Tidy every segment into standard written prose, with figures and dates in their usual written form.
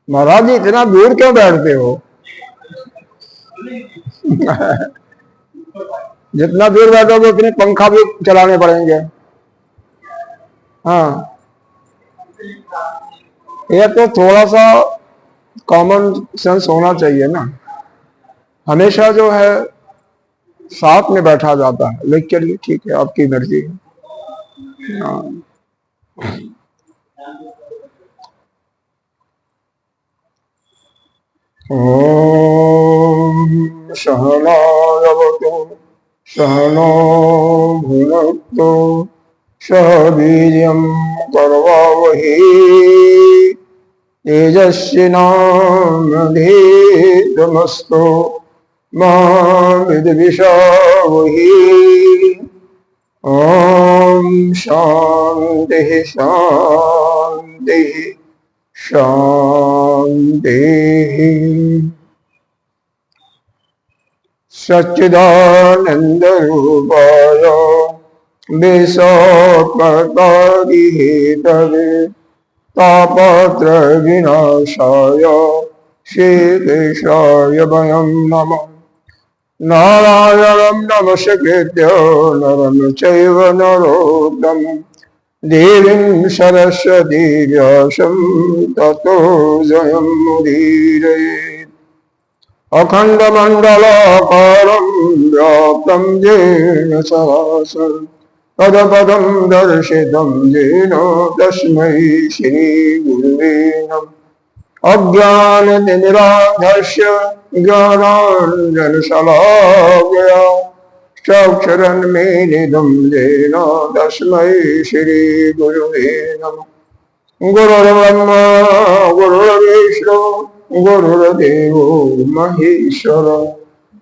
महाराज जी इतना दूर क्यों बैठते हो? जितना दूर बैठोगे उतने पंखा भी चलाने पड़ेंगे। हाँ, ये तो थोड़ा सा कॉमन सेंस होना चाहिए ना। हमेशा जो है साथ में बैठा जाता है, लेकिन चलिए ठीक है, आपकी मर्जी है। हाँ। ओम सहनावतु सहनो भुनक्तु सह वीर्यं करवावहै तेजस्विनावधीतमस्तु मा विद्विषावहै। ओम शांति शांति शांति। सच्चिदानंद रूपाय विश्वोत्पत्तिहेतवे तापत्र विनाशाय श्रीकृष्णाय वयं नमः। नारायणं नमस्कृत्य नरं चैव नरोत्तमं देवीं सरस्वती व्यासं ततो जयमुदीरयेत्। अखण्डमण्डलाकारं व्याप्तं येन चराचरं तत्पदं दर्शितं येन तस्मै श्रीगुरुवे नमः। अज्ञानतिमिरान्धस्य ज्ञानाञ्जनशलाकया चक्षुरुन्मीलितं येन तस्मै श्रीगुरुवे नमः। गुरुर्ब्रह्मा गुरुर्विष्णु गुरुर्देवो महेश्वर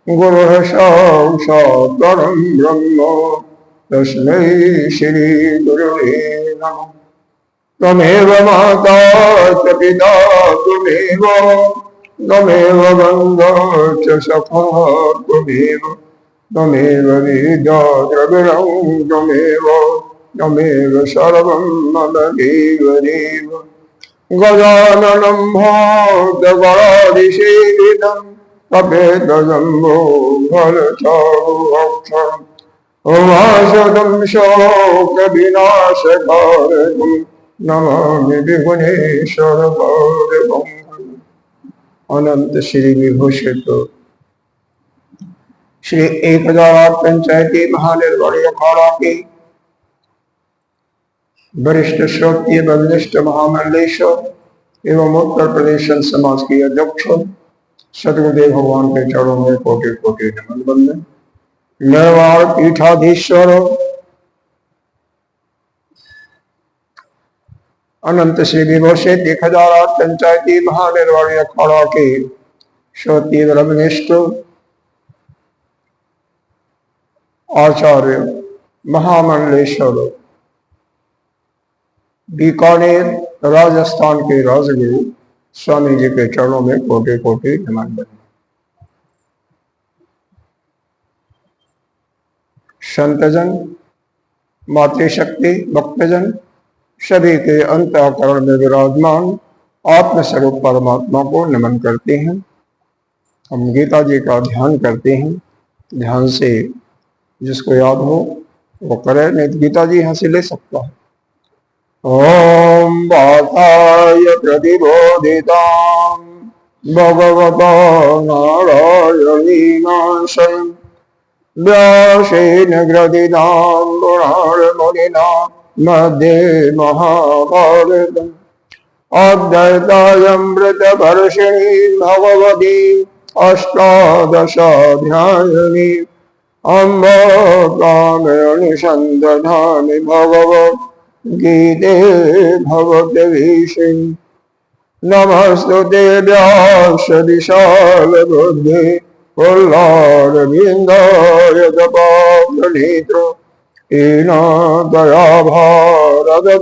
गुरुः साक्षात् परं ब्रह्म तस्मै श्रीगुरुवे नमः। त्वमेव माता च पिता त्वमेव बन्धो च सखा त्वमेव विद्या द्रविणं त्वमेव सर्वं मम देव। गजाननं भूतगणाधिसेवितं तपेतजम्बो फलचारुभक्षम् उमाशतं शोकविनाशकारकम् नमामि विघ्नेश्वर पादपं। अनंत श्री विभूषित श्री 1008 पंचायती महानिर्वाणी अखाड़ा के वरिष्ठ श्रोत्रिय वरिष्ठ महामंडलेश्वर एवं उत्तर प्रदेश समाज के अध्यक्ष सदगुरुदेव भगवान के चरणों में कोटि कोटि नमन बंदन। निर्वाण पीठाधीश्वर अनंत श्री विभूषित 1008 पंचायती महानिर्वाणी अखाड़ा के श्रोत्रिय ब्रह्मनिष्ठ आचार्य महामंडलेश्वर बीकानेर राजस्थान के राजगुरु स्वामी जी के चरणों में कोटि कोटि नमन बंदन। संतजन, मातृशक्ति, भक्तजन सभी के अंतःकरण में विराजमान आत्मस्वरूप परमात्मा को नमन करते हैं। हम गीता जी का ध्यान करते हैं। ध्यान से जिसको याद हो वो करे, नहीं तो गीता जी यहाँ से ले सकता है। ओम वाताय प्रतिबोधितां भगवता नारायणेन स्वयं व्यासेन ग्रथितां पुराणमुनिना मध्ये महाभारतम् अद्वैतामृतवर्षिणीं भगवती अष्टादशाध्यायिनी अम्ब कामयनिषन्दधामि भगवद्गीते भवद्वेषे नमस्तुते व्यासविशालबुद्धे पुल्लारविन्दाय तपाग्रनेत्र येन दया भारततैलगुण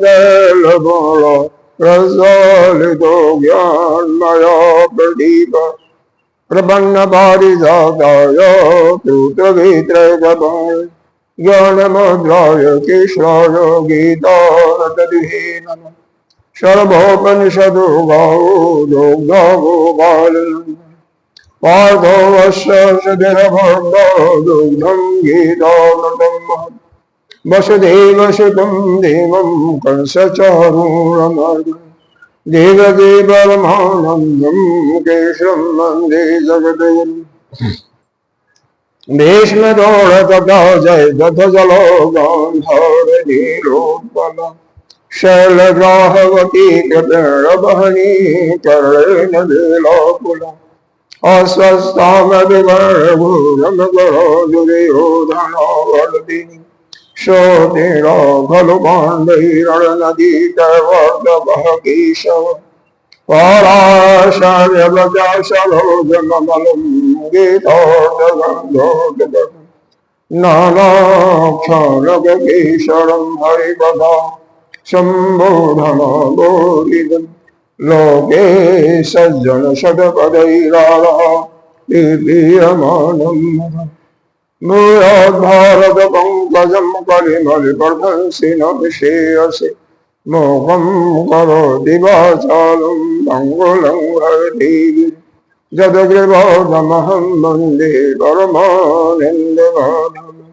प्रज्वलितो ज्ञानमया प्रदीप प्रपन्नपारिजाताय कृतवेत्रगपाय ज्ञानमुद्राय कृष्णाय गीतानन्दनिधे नमः। सर्वोपनिषदो गावो दुग्धो गोपालनन्दन पार्थो वत्ससुधिरभर्गो दुग्धं गीतामृतं महत्। वसुदेवसुतं देवं कंसचारूरमर्दनं देवकी परमानन्दं केशवं वन्दे जगद्गुरुं। भीष्मदोषतथा जयद्रथजलो गान्धारनीलोत्पलम् शैलग्राहवती कृपेणवहनी कर्णेन वेलाकुलम् अस्वस्थामविवर्णभूरमकरो दुर्योधनवर्तिनि शोतेन खलु पाण्डैरणनदीतैर्वर्तकः केशव पराशर्यवचाशलोचनमलं गीतोर्धगन्धोर्धगम् नानाक्षरकेशरं हरिकथा सम्बोधनबोधितं लोके सज्जन शतपदैरारः पीयमानं भूयोद्भारतपङ्कजं कलिमलिपर्धंसि न विषेयसि मोहं करोति वाचालं पङ्गुलं हरति जदग्रीवोदमहं वन्दे परमानन्दमाधवम्।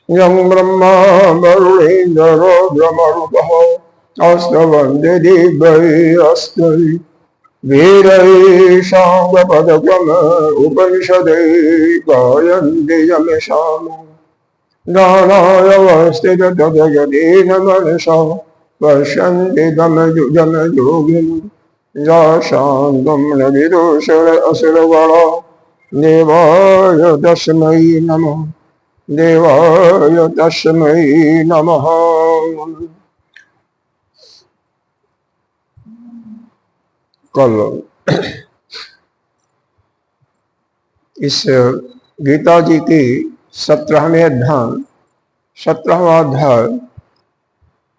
यं ब्रह्मा वरुणेन्द्रो ब्रह्मरूपः अस्तवन्दे दिव्यैरस्तै वीरैः साङ्गपदक्रम उपनिषदै गायन्ति यमसामो ज्ञानायवस्थिततद्गतेन मनसा पश्यन्ति तमयुजमयोगिनि याशान्तं न विदुषरसुरगणा देवाय तस्मै नमः देवाय तस्मै नमः। कल इस गीता जी की 17वें अध्याय 17वां अध्याय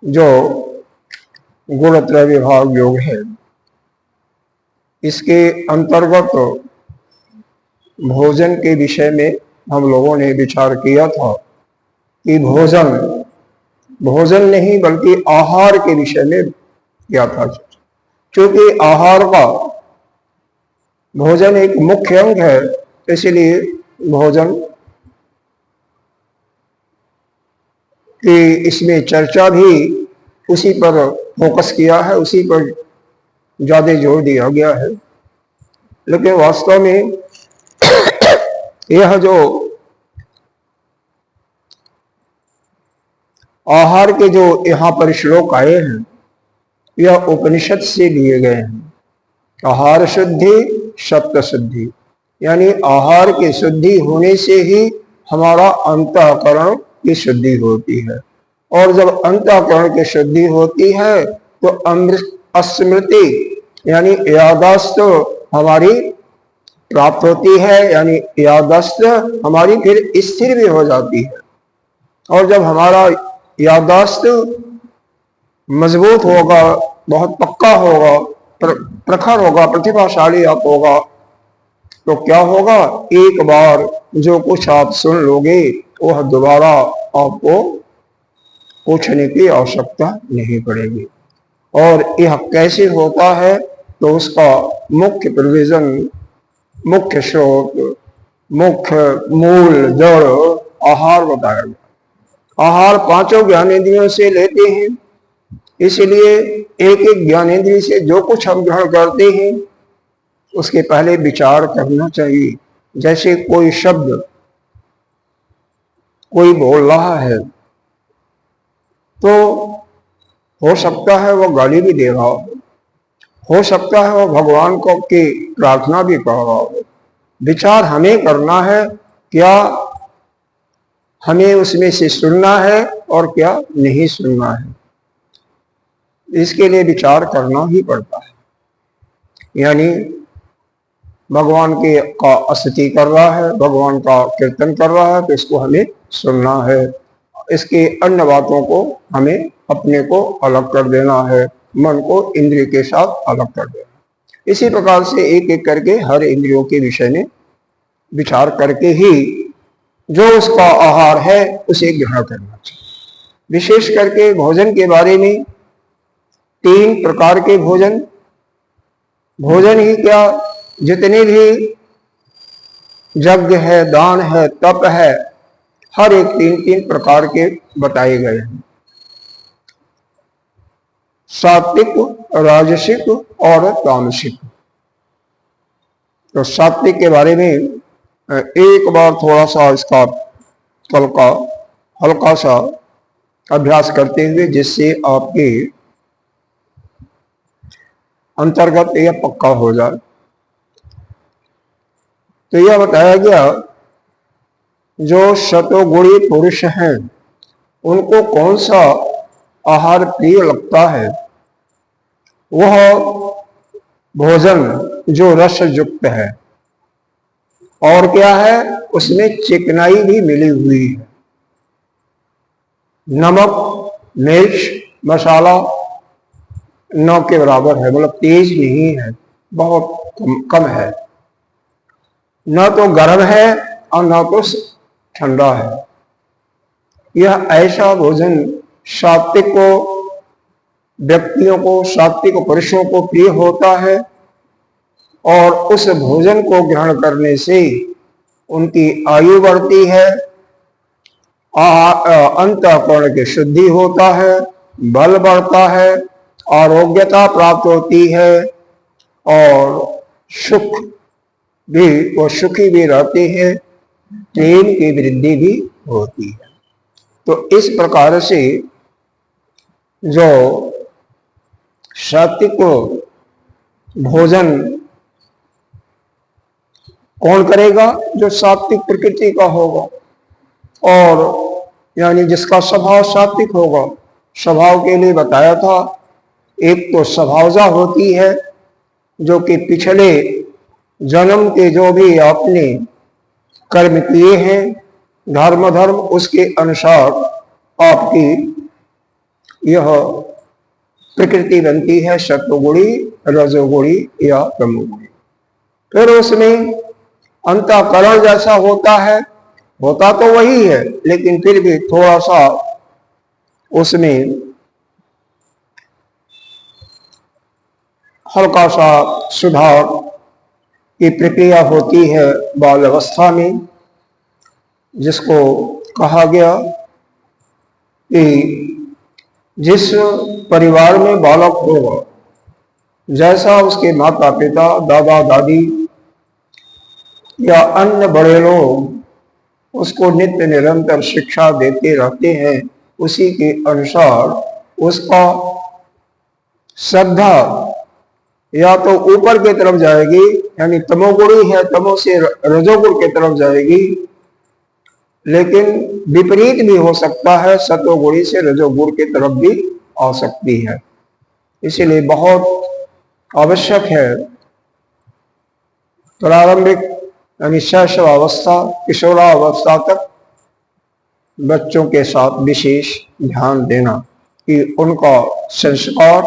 जो गुणत्रय विभाग योग है, इसके अंतर्गत भोजन के विषय में हम लोगों ने विचार किया था कि भोजन नहीं बल्कि आहार के विषय में किया था। क्योंकि आहार का भोजन एक मुख्य अंग है, इसलिए भोजन की इसमें चर्चा भी उसी पर फोकस किया है, उसी पर ज्यादा जोर दिया गया है। लेकिन वास्तव में यह जो आहार के जो यहाँ पर श्लोक आए हैं, यह उपनिषद से लिए गए हैं। आहार शुद्धि सत्व शुद्धि, यानी आहार की शुद्धि होने से ही हमारा अंतःकरण की शुद्धि होती है, और जब अंतःकरण की शुद्धि होती है तो स्मृति यानी याददाश्त हमारी प्राप्त होती है, यानी याददाश्त हमारी फिर स्थिर भी हो जाती है। और जब हमारा याददाश्त मजबूत होगा, बहुत पक्का होगा, प्रखर होगा, प्रतिभाशाली आप होगा, तो क्या होगा, एक बार जो कुछ आप सुन लोगे वह दोबारा आपको पूछने की आवश्यकता नहीं पड़ेगी। और यह कैसे होता है, तो उसका मुख्य प्रोविजन, मुख्य स्रोत, मुख्य मूल जड़ आहार बताया गया। आहार पांचों ज्ञानेंद्रियों से लेते हैं, इसलिए एक एक ज्ञानेंद्रिय से जो कुछ हम ग्रहण करते हैं उसके पहले विचार करना चाहिए। जैसे कोई शब्द कोई बोल रहा है तो हो सकता है वो गाली भी दे रहा हो सकता है वो भगवान को की प्रार्थना भी कर रहा हो। विचार हमें करना है, क्या हमें उसमें से सुनना है और क्या नहीं सुनना है, इसके लिए विचार करना ही पड़ता है। यानी भगवान के का स्तुति कर रहा है, भगवान का कीर्तन कर रहा है, तो इसको हमें सुनना है। इसके अन्य बातों को हमें अपने को अलग कर देना है, मन को इंद्रिय के साथ अलग कर देना। इसी प्रकार से एक एक करके हर इंद्रियों के विषय में विचार करके ही जो उसका आहार है उसे ग्रहण करना चाहिए। विशेष करके भोजन के बारे में 3 प्रकार के भोजन ही क्या, जितने भी यज्ञ है, दान है, तप है, हर एक 3 प्रकार के बताए गए हैं। सात्विक, राजसिक और तामसिक। तो सात्विक के बारे में एक बार थोड़ा सा इसका कल का हल्का सा अभ्यास करते हुए, जिससे आपके अंतर्गत यह पक्का हो जाए। तो यह बताया गया, जो शतोगुणी पुरुष हैं उनको कौन सा आहार प्रिय लगता है, वह भोजन जो रस युक्त है और क्या है, उसमें चिकनाई भी मिली हुई है। नमक, मिर्च, मसाला न के बराबर है, मतलब तेज नहीं है, बहुत कम है, न तो गर्म है और न तो ठंडा है। यह ऐसा भोजन सात्विक को व्यक्तियों को, सात्विक पुरुषों को प्रिय होता है और उस भोजन को ग्रहण करने से उनकी आयु बढ़ती है, अंतःकरण की शुद्धि होता है, बल बढ़ता है, आरोग्यता प्राप्त होती है और सुख भी, वो सुखी भी रहते हैं, प्रेम की वृद्धि भी होती है। तो इस प्रकार से जो सात्विक भोजन कौन करेगा, जो सात्विक प्रकृति का होगा और यानी जिसका स्वभाव सात्विक होगा। स्वभाव के लिए बताया था, एक तो स्वभावजा होती है, जो कि पिछले जन्म के जो भी आपने कर्म किए हैं, धर्म उसके अनुसार आपकी यह प्रकृति बनती है, सत्वगुणी, रजोगुणी या तमोगुणी। फिर उसमें अंतःकरण जैसा होता है, होता तो वही है, लेकिन फिर भी थोड़ा सा उसमें हल्का सा सुधार की प्रक्रिया होती है बाल अवस्था में, जिसको कहा गया कि जिस परिवार में बालक होगा, जैसा उसके माता पिता, दादा दादी या अन्य बड़े लोग उसको नित्य निरंतर शिक्षा देते रहते हैं, उसी के अनुसार उसका श्रद्धा या तो ऊपर की तरफ जाएगी, यानी तमोगुणी है, तमो से रजोगुण की तरफ जाएगी, लेकिन विपरीत भी हो सकता है, सतोगुणी से रजोगुण की तरफ भी आ सकती है। इसीलिए बहुत आवश्यक है प्रारंभिक यानी शैशवावस्था, किशोरावस्था तक बच्चों के साथ विशेष ध्यान देना कि उनका संस्कार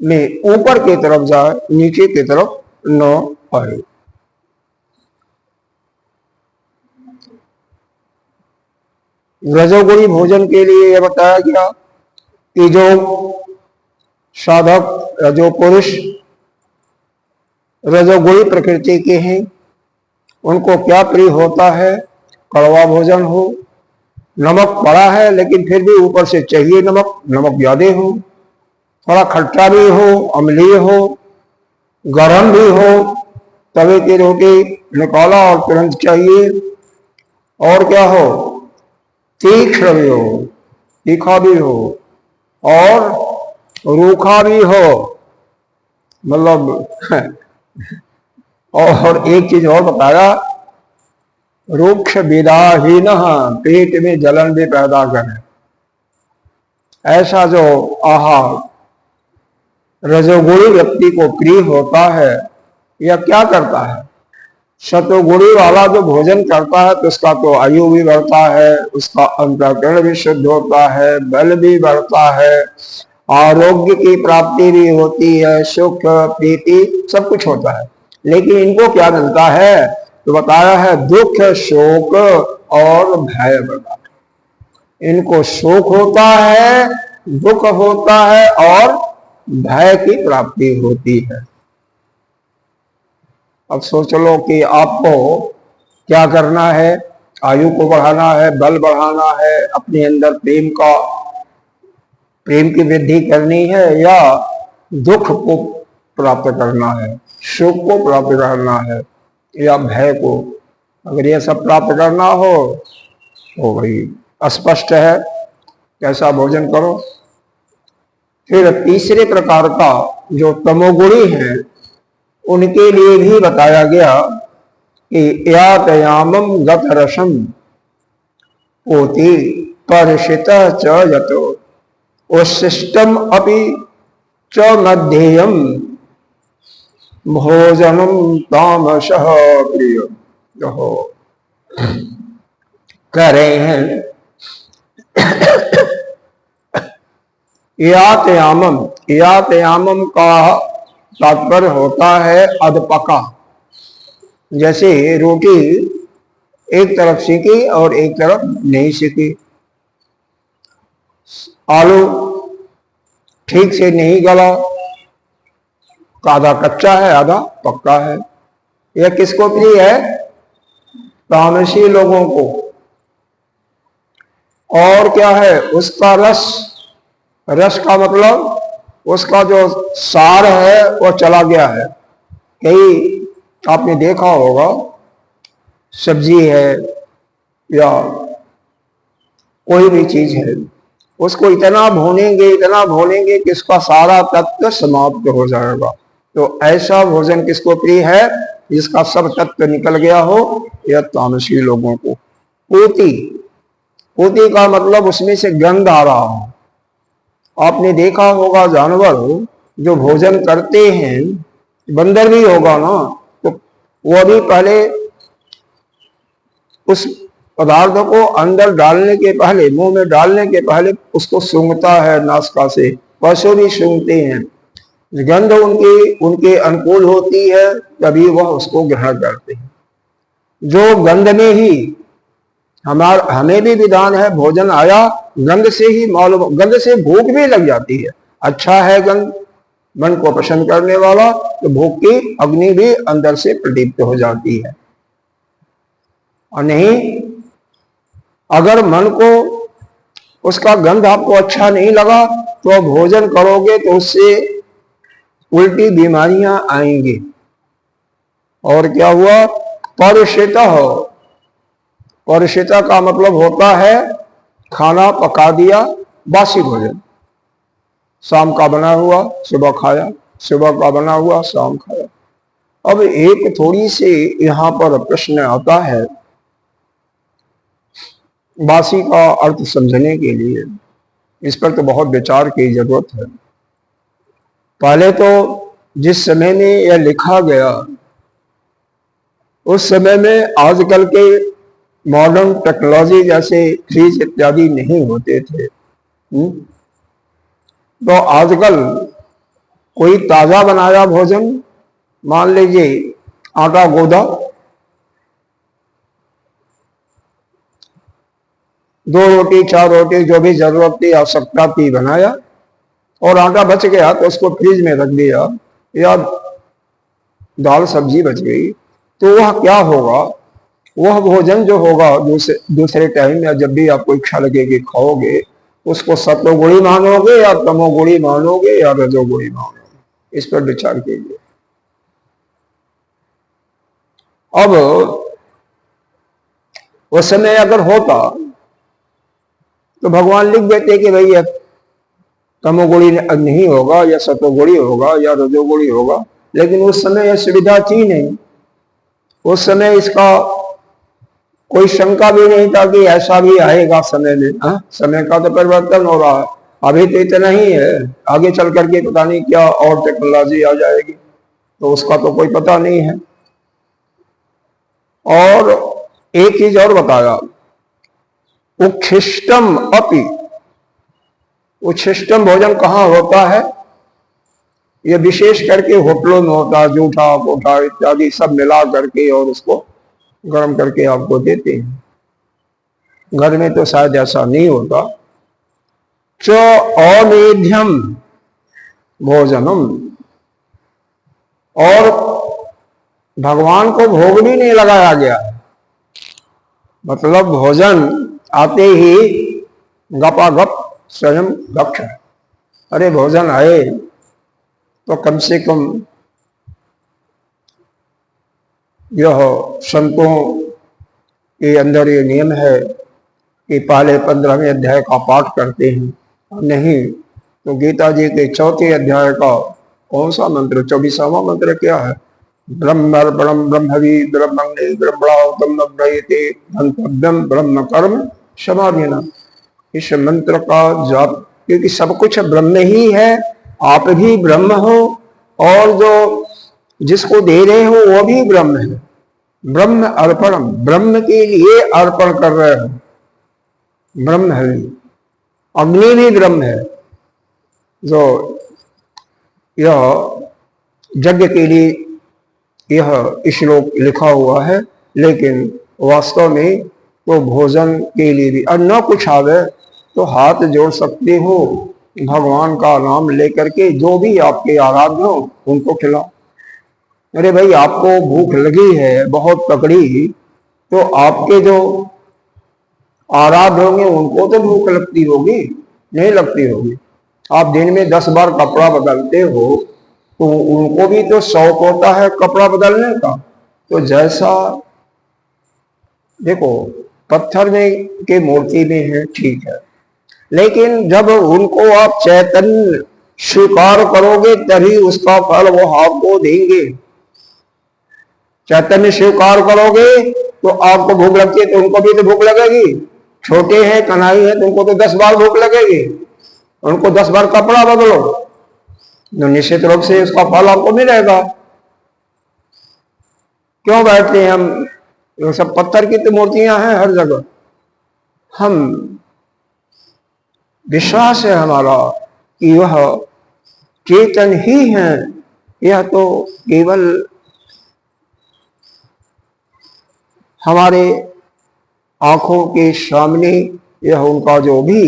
में ऊपर की तरफ जाए, नीचे की तरफ न आए। रजोगुणी भोजन के लिए यह बताया गया कि जो साधक रजो पुरुष रजोगुणी प्रकृति के हैं, उनको क्या प्रिय होता है, कड़वा भोजन हो, नमक पड़ा है लेकिन फिर भी ऊपर से चाहिए नमक ज्यादा हो, थोड़ा खट्टा भी हो, अम्लीय हो, गरम भी हो, तवे की रोटी निकाला और तुरंत चाहिए, और क्या हो, तीक्ष्ण भी हो, तीखा भी हो और रूखा भी हो, मतलब और एक चीज और बताया रूक्ष विदाहीन, पेट में जलन भी पैदा करे। ऐसा जो आहार रजोगुणी व्यक्ति को प्रिय होता है, यह क्या करता है? सतोगुणी वाला जो भोजन करता है तो उसका तो आयु भी बढ़ता है, उसका अंतःकरण भी शुद्ध होता है, बल भी बढ़ता है, आरोग्य की प्राप्ति भी होती है, सुख प्रीति सब कुछ होता है। लेकिन इनको क्या मिलता है? तो बताया है दुख, शोक और भय बता। इनको शोक होता है, दुख होता है और भय की प्राप्ति होती है। अब सोच लो कि आपको क्या करना है? आयु को बढ़ाना है, बल बढ़ाना है, अपने अंदर प्रेम की वृद्धि करनी है, या दुख को प्राप्त करना है, सुख को प्राप्त करना है, या भय को। अगर यह सब प्राप्त करना हो तो भाई अस्पष्ट है, कैसा भोजन करो। फिर तीसरे प्रकार का जो तमोगुणी है, उनके लिए भी बताया गया कि यातयामम गत रसम पोति परशित च यतो उशिष्टम अपि च मध्येयम भोजनम तामसः प्रिय। कह रहे हैं यातयामम का तात्पर्य होता है अधपका। जैसे रोटी एक तरफ सेकी और एक तरफ नहीं सेकी, आलू ठीक से नहीं गला, आधा कच्चा है आधा पक्का है। यह किसको प्रिय है? तामसी लोगों को। और क्या है? उसका रस का मतलब उसका जो सार है वो चला गया है। कई आपने देखा होगा, सब्जी है या कोई भी चीज है, उसको इतना भूनेंगे कि इसका सारा तत्व समाप्त हो जाएगा। तो ऐसा भोजन किसको प्रिय है? जिसका सब तत्व निकल गया हो, यह तामसी लोगों को। पोती का मतलब उसमें से गंध आ रहा हो। आपने देखा होगा जानवर जो भोजन करते हैं, बंदर भी होगा ना, तो वो भी पहले उस पदार्थ को अंदर डालने के पहले, मुंह में डालने के पहले उसको सूंघता है नासिका से। पशु भी सूंघते हैं, गंध उनके अनुकूल होती है तभी वह उसको ग्रहण करते हैं। जो गंध में ही हमें भी विधान है, भोजन आया गंध से ही मालूम, गंध से भूख भी लग जाती है। अच्छा है गंध, मन को प्रसन्न करने वाला, तो भूख की अग्नि भी अंदर से प्रदीप्त हो जाती है। और नहीं, अगर मन को उसका गंध आपको अच्छा नहीं लगा तो भोजन करोगे तो उससे उल्टी बीमारियां आएंगी। और क्या हुआ? परिषिता का मतलब होता है खाना पका दिया, बासी भोजन, शाम का बना हुआ सुबह खाया, सुबह का बना हुआ शाम खाया। अब एक थोड़ी सी यहां पर प्रश्न आता है बासी का अर्थ समझने के लिए। इस पर तो बहुत विचार की जरूरत है। पहले तो जिस समय में यह लिखा गया, उस समय में आजकल के मॉडर्न टेक्नोलॉजी जैसे फ्रिज इत्यादि नहीं होते थे। तो आजकल कोई ताजा बनाया भोजन, मान लीजिए आटा गोदा, 2 रोटी 4 रोटी जो भी जरूरत थी आवश्यकता थी बनाया, और आटा बच गया तो उसको फ्रिज में रख दिया, या दाल सब्जी बच गई, तो वह क्या होगा? वह भोजन जो होगा दूसरे टाइम या जब भी आपको इच्छा लगेगी खाओगे, उसको सत्वगुणी मानोगे या तमोगुणी मानोगे या रजोगुणी मानोगे? इस पर विचार कीजिए। अब उस समय अगर होता तो भगवान लिख देते कि भाई तमोगुणी नहीं होगा या सत्वगुणी होगा या रजोगुणी होगा। लेकिन उस समय यह सुविधा थी नहीं। उस समय इसका कोई शंका भी नहीं था कि ऐसा भी आएगा समय में। समय का तो परिवर्तन हो रहा है, अभी तो इतना ही है, आगे चल करके पता नहीं क्या और टेक्नोलॉजी आ जाएगी, तो उसका तो कोई पता नहीं है। और एक चीज और बताया, उच्छिष्टम अपि, उच्छिष्टम भोजन कहाँ होता है? ये विशेष करके होटलों में होता है, जूठा पोठा इत्यादि सब मिला करके और उसको गर्म करके आपको देते हैं। घर में तो शायद ऐसा नहीं होता। च अमेध्यम भोजनम, और भगवान को भोग भी नहीं लगाया गया, मतलब भोजन आते ही गपागप स्वयं दक्ष। अरे भोजन आए तो कम से कम यह संतों के अंदर ये नियम है कि पहले 15वें अध्याय का पाठ करते हैं, नहीं तो गीता जी के 4थे अध्याय का कौन सा मंत्र, 24वां मंत्र क्या है? ब्रह्मर्पणम ब्रह्मवि ब्रह्मण्ये ब्रह्मणाहुतम ब्रह्मयते गंतव्यम ब्रह्म कर्म समाधिना। इस मंत्र का जाप, क्योंकि सब कुछ ब्रह्म ही है, आप भी ब्रह्म हो और जो जिसको दे रहे हो वो भी ब्रह्म है। ब्रह्म अर्पणम, ब्रह्म के लिए अर्पण कर रहे हो, ब्रह्म है। अग्नि भी ब्रह्म है, जो यह यज्ञ के लिए यह श्लोक लिखा हुआ है, लेकिन वास्तव में तो भोजन के लिए भी, और न कुछ आवे तो हाथ जोड़ सकते हो, भगवान का नाम लेकर के जो भी आपके आराध्य हो उनको खिलाओ। अरे भाई आपको भूख लगी है बहुत तकड़ी, तो आपके जो आराध्य होंगे उनको तो भूख लगती होगी, नहीं लगती होगी? आप दिन में 10 बार कपड़ा बदलते हो तो उनको भी तो शौक होता है कपड़ा बदलने का। तो जैसा देखो पत्थर में के मूर्ति में है, ठीक है, लेकिन जब उनको आप चैतन्य स्वीकार करोगे तभी उसका फल वो आपको देंगे। चैतन्य स्वीकार करोगे तो आपको भूख लगती है तो उनको भी तो भूख लगेगी। छोटे हैं कन्हई है तो उनको तो 10 बार भूख लगेगी, उनको 10 बार कपड़ा बदलो तो निश्चित रूप से उसका फल आपको मिलेगा। क्यों बैठते हैं हम, ये सब पत्थर की तो मूर्तियां हैं हर जगह। हम विश्वास है हमारा कि वह चेतन ही है, यह तो केवल हमारे आंखों के सामने यह उनका जो भी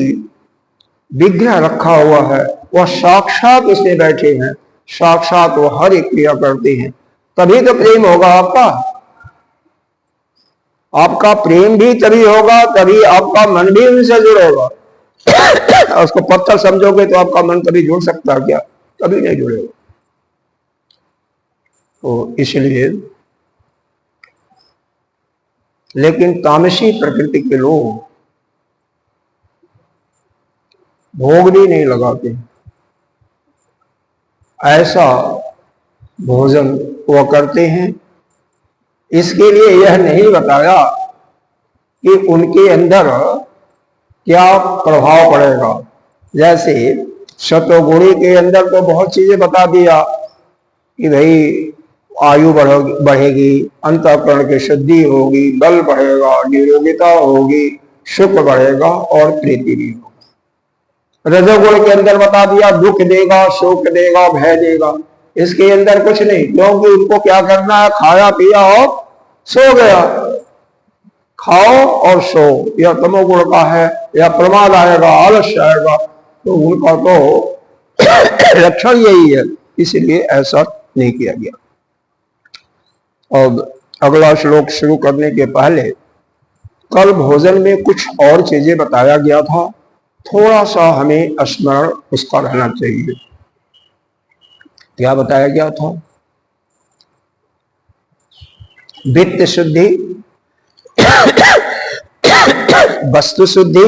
विग्रह रखा हुआ है वह साक्षात उसमें बैठे हैं, साक्षात वो हर एक क्रिया करते हैं, तभी तो प्रेम होगा आपका। आपका प्रेम भी तभी होगा, तभी आपका मन भी उनसे जुड़ेगा। उसको पत्थर समझोगे तो आपका मन कभी जुड़ सकता है क्या? कभी नहीं जुड़ेगा। तो इसलिए, लेकिन तामसी प्रकृति के लोग भोग भी नहीं लगाते, ऐसा भोजन वो करते हैं। इसके लिए यह नहीं बताया कि उनके अंदर क्या प्रभाव पड़ेगा। जैसे शतगुणी के अंदर तो बहुत चीजें बता दिया कि भाई आयु बढ़ेगी, अंतःकरण की शुद्धि होगी, बल बढ़ेगा, निरोगिता होगी, सुख बढ़ेगा और प्रीति भी होगी। रजोगुण के अंदर बता दिया दुख देगा, शोक देगा, भय देगा। इसके अंदर कुछ नहीं, क्योंकि उनको क्या करना है, खाया पिया और सो गया। खाओ और सो, यह तमोगुण का है, या प्रमाद आएगा, आलस्य आएगा, तो उनका तो लक्षण यही है, इसलिए ऐसा नहीं किया गया। अब अगला श्लोक शुरू करने के पहले कल भोजन में कुछ और चीजें बताया गया था, थोड़ा सा हमें स्मरण उसका रहना चाहिए। क्या बताया गया था? वित्त शुद्धि, वस्तु शुद्धि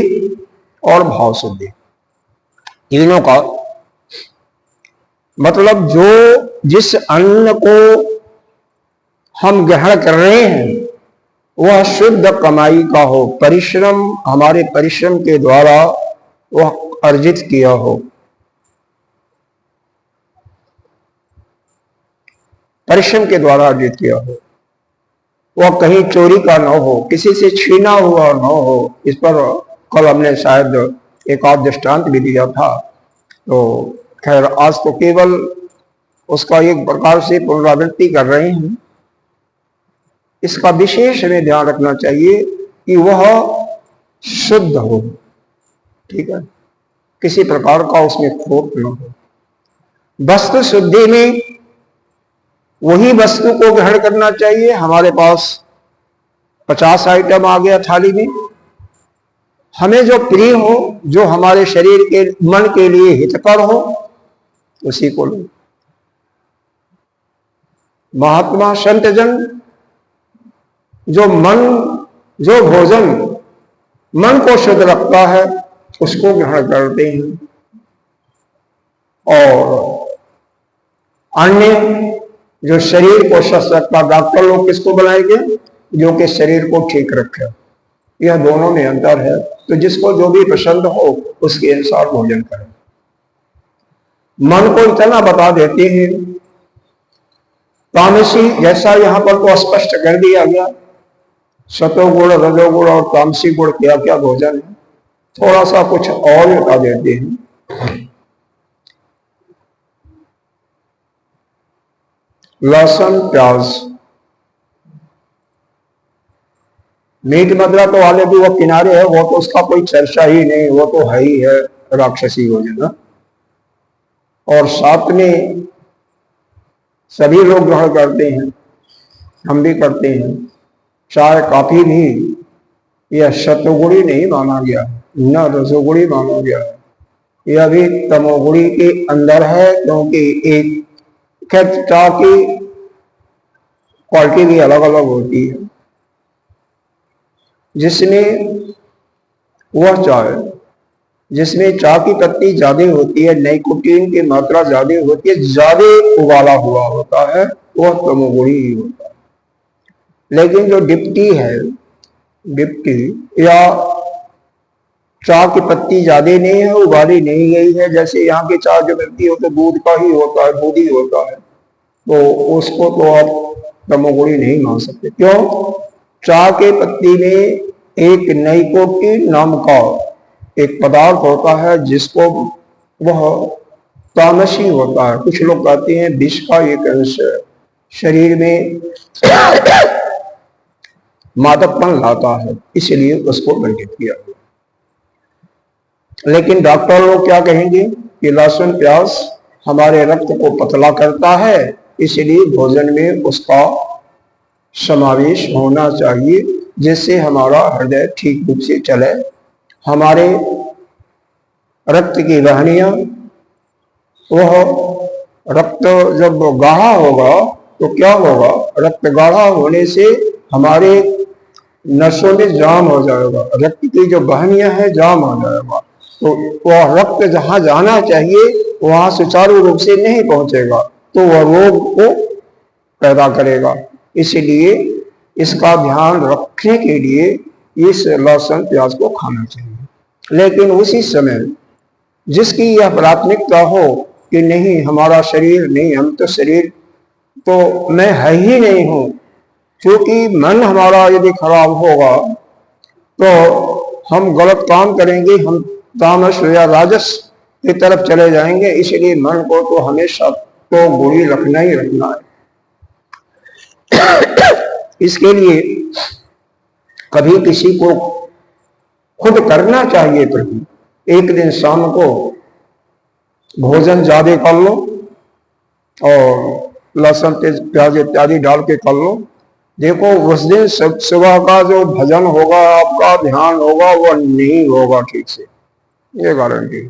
और भाव शुद्धि, तीनों का मतलब जो जिस अन्न को हम ग्रहण कर रहे हैं वह शुद्ध कमाई का हो, परिश्रम हमारे परिश्रम के द्वारा वह अर्जित किया हो, परिश्रम के द्वारा अर्जित किया हो, वह कहीं चोरी का न हो, किसी से छीना हुआ न हो। इस पर कल हमने शायद एक आध दृष्टांत भी दिया था। तो खैर आज तो केवल उसका एक प्रकार से पुनरावृत्ति कर रहे हैं। इसका विशेष हमें ध्यान रखना चाहिए कि वह शुद्ध हो, ठीक है, किसी प्रकार का उसमें खोट न हो। वस्तु शुद्धि में वही वस्तु को ग्रहण करना चाहिए। हमारे पास 50 आइटम आ गया थाली में, हमें जो प्रिय हो, जो हमारे शरीर के मन के लिए हितकर हो, उसी को लो। महात्मा संत जन जो भोजन मन को शुद्ध रखता है उसको ग्रहण करते हैं, और अन्य जो शरीर को स्वस्थ रखता, डॉक्टर लोग किसको बनाएंगे? जो कि शरीर को ठीक रखे। यह दोनों में अंतर है। तो जिसको जो भी पसंद हो उसके अनुसार भोजन करें। मन को इतना बता देते हैं तामसी, जैसा यहां पर तो स्पष्ट कर दिया गया, सतोगुण, रजोगुण और तामसी गुण क्या क्या भोजन है, थोड़ा सा कुछ और बता देते हैं। लहसुन, प्याज, मीट मदिरा तो वाले भी वो किनारे है, वो तो उसका कोई चर्चा ही नहीं, वो तो है ही है राक्षसी भोजन। और साथ में सभी लोग ग्रहण करते हैं, हम भी करते हैं। चाय कॉफी भी यह सतोगुणी नहीं माना गया, न रजोगुणी माना गया है, यह भी तमोगुणी के अंदर है। क्योंकि एक चाय की क्वालिटी भी अलग अलग होती है। जिसमें चाय की पत्ती ज्यादा होती है, नाइकोटीन की मात्रा ज्यादा होती है, ज्यादा उबाला हुआ होता है, वह तमोगुणी ही होता है। लेकिन जो डिप्टी या चाय की पत्ती ज्यादा नहीं है, उबाली नहीं गई है, जैसे यहाँ की चाय जो मिलती है तो दूध का ही होता है, दूध ही होता है, तो उसको तो आप तमोगुणी नहीं मान सकते। क्यों? चाय के पत्ती में एक नाइकोटीन नाम का एक पदार्थ होता है जिसको वह तामसी होता है। कुछ लोग कहते हैं विष का एक अंश शरीर में मादकपन लाता है, इसलिए उसको वर्जित किया। लेकिन डॉक्टर लोग क्या कहेंगे कि लहसुन प्याज हमारे रक्त को पतला करता है, इसलिए भोजन में उसका समावेश होना चाहिए, जिससे हमारा हृदय ठीक रूप से चले, हमारे रक्त की वाहिनियां, वह रक्त जब गाढ़ा होगा तो क्या होगा? रक्त गाढ़ा होने से हमारे नसों में जाम हो जाएगा, रक्त की जो वाहिनियां है जाम हो जाएगा, तो वह रक्त जहां जाना चाहिए वहां सुचारू रूप से नहीं पहुंचेगा, तो वह रोग को पैदा करेगा। इसलिए इसका ध्यान रखने के लिए इस लहसुन प्याज को खाना चाहिए। लेकिन उसी समय जिसकी यह प्राथमिकता हो कि नहीं हमारा शरीर नहीं, हम तो शरीर तो मैं है ही नहीं हूं, क्योंकि मन हमारा यदि खराब होगा तो हम गलत काम करेंगे, हम तामस या राजस की तरफ चले जाएंगे। इसलिए मन को तो हमेशा तो गुणी रखना ही रखना है। इसके लिए कभी किसी को खुद करना चाहिए, प्रति एक दिन शाम को भोजन ज्यादा कर लो और लहसुन प्याज इत्यादि डाल के कर लो। देखो उस दिन सुबह का जो भजन होगा, आपका ध्यान होगा, वह नहीं होगा ठीक से, ये गारंटी।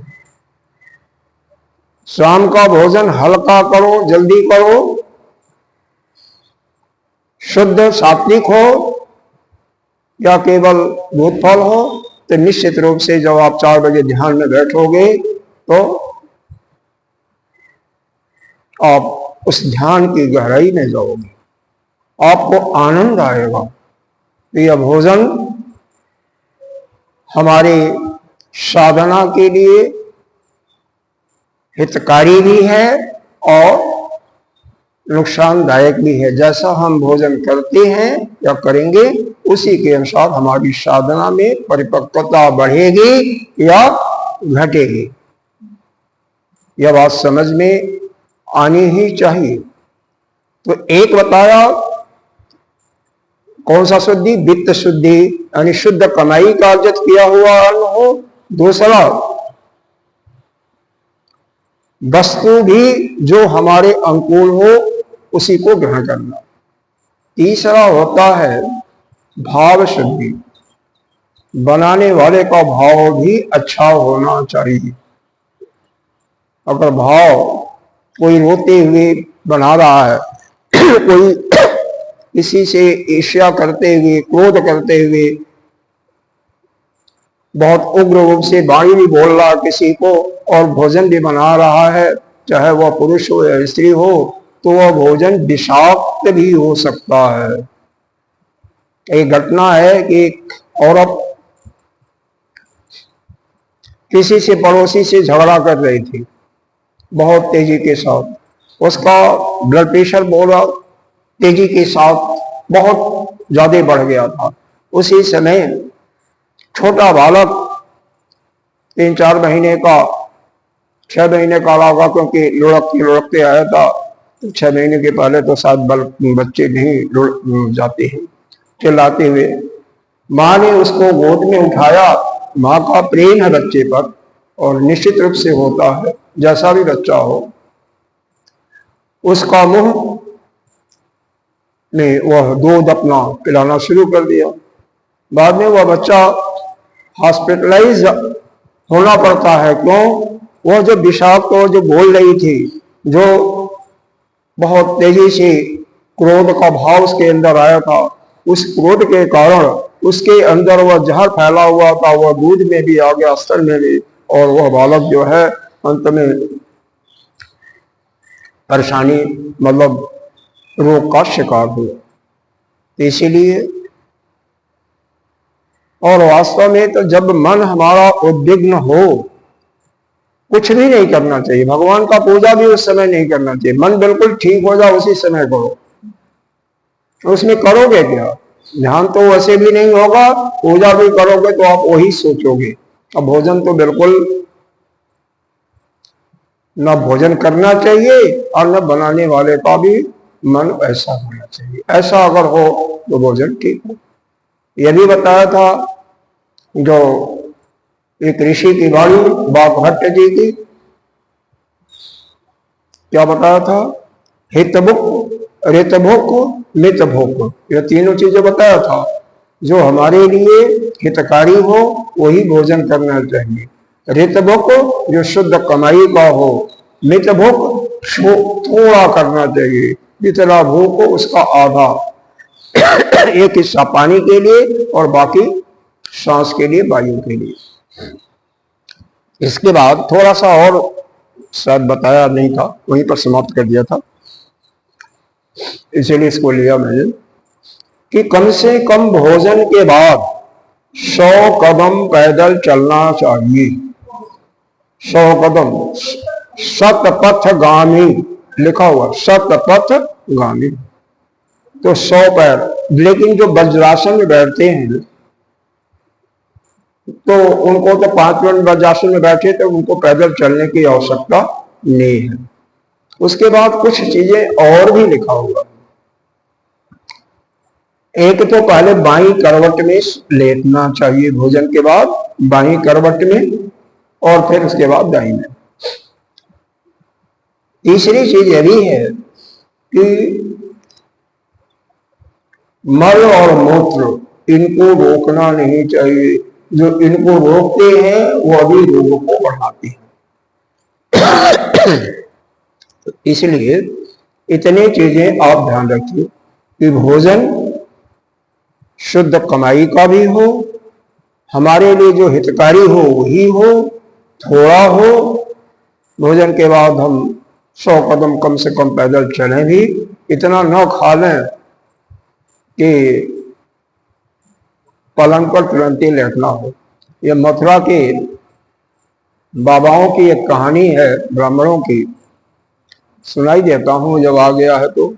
शाम का भोजन हल्का करो, जल्दी करो, शुद्ध सात्विक हो या केवल दूध फल हो, तो निश्चित रूप से जब आप 4 बजे ध्यान में बैठोगे तो आप उस ध्यान की गहराई में जाओगे, आपको आनंद आएगा। तो यह भोजन हमारे साधना के लिए हितकारी भी है और नुकसानदायक भी है। जैसा हम भोजन करते हैं या करेंगे उसी के अनुसार हमारी साधना में परिपक्वता बढ़ेगी या घटेगी। यह बात समझ में आनी ही चाहिए। तो एक बताया कौन सा शुद्धि, वित्त शुद्धि यानी शुद्ध कमाई का अर्जित किया हुआ अन्न हो। दूसरा वस्तु भी जो हमारे अनुकूल हो उसी को ग्रहण करना। तीसरा होता है भाव शुद्धि, बनाने वाले का भाव भी अच्छा होना चाहिए। अगर भाव कोई रोते हुए बना रहा है कोई किसी से ईर्ष्या करते हुए, क्रोध करते हुए, बहुत उग्र रूप से वाणी भी बोल रहा किसी को और भोजन भी बना रहा है, चाहे वह पुरुष हो या स्त्री हो, तो वह भोजन विषाक्त भी हो सकता है। एक घटना है कि एक औरत किसी से पड़ोसी से झगड़ा कर रही थी बहुत तेजी के साथ। उसका ब्लड प्रेशर बोला तेजी के साथ बहुत ज्यादा बढ़ गया था। उसी समय छोटा बालक 3-4 महीने का, 6 महीने का होगा क्योंकि लुढ़कते आया था। 6 महीने के पहले तो शायद बच्चे नहीं जाते हैं। चिल्लाते हुए माँ ने उसको गोद में उठाया। माँ का प्रेम है बच्चे पर और निश्चित रूप से होता है, जैसा भी बच्चा हो। उसका मुंह में वह दूध अपना पिलाना शुरू कर दिया। बाद में वह बच्चा हॉस्पिटलाइज होना पड़ता है। क्यों? वह जो विषाक्त और जो बोल रही थी, जो बहुत तेजी से क्रोध का भाव उसके अंदर आया था, उस क्रोध के कारण उसके अंदर वह जहर फैला हुआ था, वह दूध में भी आ गया, स्तन में भी, और वह बालक जो है अंत में परेशानी मतलब रोग का शिकार हुआ। इसीलिए और वास्तव में तो जब मन हमारा उद्विग्न हो, कुछ भी नहीं करना चाहिए। भगवान का पूजा भी उस समय नहीं करना चाहिए। मन बिल्कुल ठीक हो जाए उसी समय करो। उसमें करोगे क्या? ध्यान तो वैसे भी नहीं होगा, पूजा भी करोगे तो आप वही सोचोगे। अब भोजन तो बिल्कुल न भोजन करना चाहिए और न बनाने वाले का भी मन ऐसा होना चाहिए। ऐसा अगर हो तो भोजन ठीक हो। यह भी बताया था जो एक ऋषि की वाणी बाघभट्ट जी की, क्या बताया था? हितभुक, ऋतभुक, मितभुक, यह तीनों चीजें बताया था। जो हमारे लिए हितकारी हो वही भोजन करना चाहिए। ऋतभुक जो शुद्ध कमाई का हो, मितभुक थोड़ा करना चाहिए, जितना भूख हो उसका आधा, एक हिस्सा पानी के लिए और बाकी सांस के लिए, वायु के लिए। इसके बाद थोड़ा सा और शायद बताया नहीं था, वहीं पर समाप्त कर दिया था, इसीलिए इसको लिया मैंने कि कम से कम भोजन के बाद 100 कदम पैदल चलना चाहिए। 100 कदम, शतपथगामी लिखा हुआ, शतपथगामी, तो 100 पैर। लेकिन जो वज्रासन में बैठते हैं तो उनको तो 5 मिनट वज्रासन में बैठे तो उनको पैदल चलने की आवश्यकता नहीं है। उसके बाद कुछ चीजें और भी लिखा हुआ। एक तो पहले बाईं करवट में लेटना चाहिए भोजन के बाद, बाईं करवट में, और फिर उसके बाद दाईं में। तीसरी चीज यह भी है कि मल और मूत्र इनको रोकना नहीं चाहिए। जो इनको रोकते हैं वो अभी रोगों को बढ़ाते हैं। इसलिए इतनी चीजें आप ध्यान रखिए कि भोजन शुद्ध कमाई का भी हो, हमारे लिए जो हितकारी हो वही हो, थोड़ा हो। भोजन के बाद हम 100 कदम कम से कम पैदल चलें भी, इतना न खा लें कि पलंग पर तुरंत ही लेटना हो। यह मथुरा के बाबाओं की एक कहानी है, ब्राह्मणों की, सुनाई देता हूं, जब आ गया है तो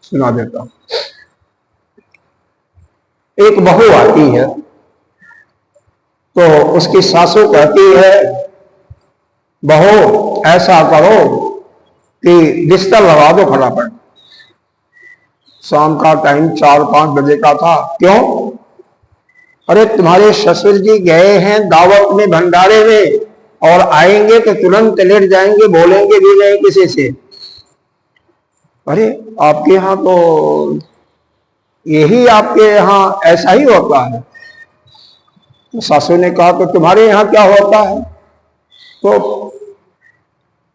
सुना देता हूं। एक बहू आती है तो उसकी सासू कहती है, बहू ऐसा करो कि बिस्तर लगा दो फटाफट। शाम का टाइम 4-5 बजे का था। क्यों? अरे तुम्हारे ससुर जी गए हैं दावत में, भंडारे में, और आएंगे तो तुरंत लेट जाएंगे, बोलेंगे भी नहीं किसी से। अरे आपके यहाँ तो यही, आपके यहाँ ऐसा ही होता है। तो सासू ने कहा, तो तुम्हारे यहाँ क्या होता है? तो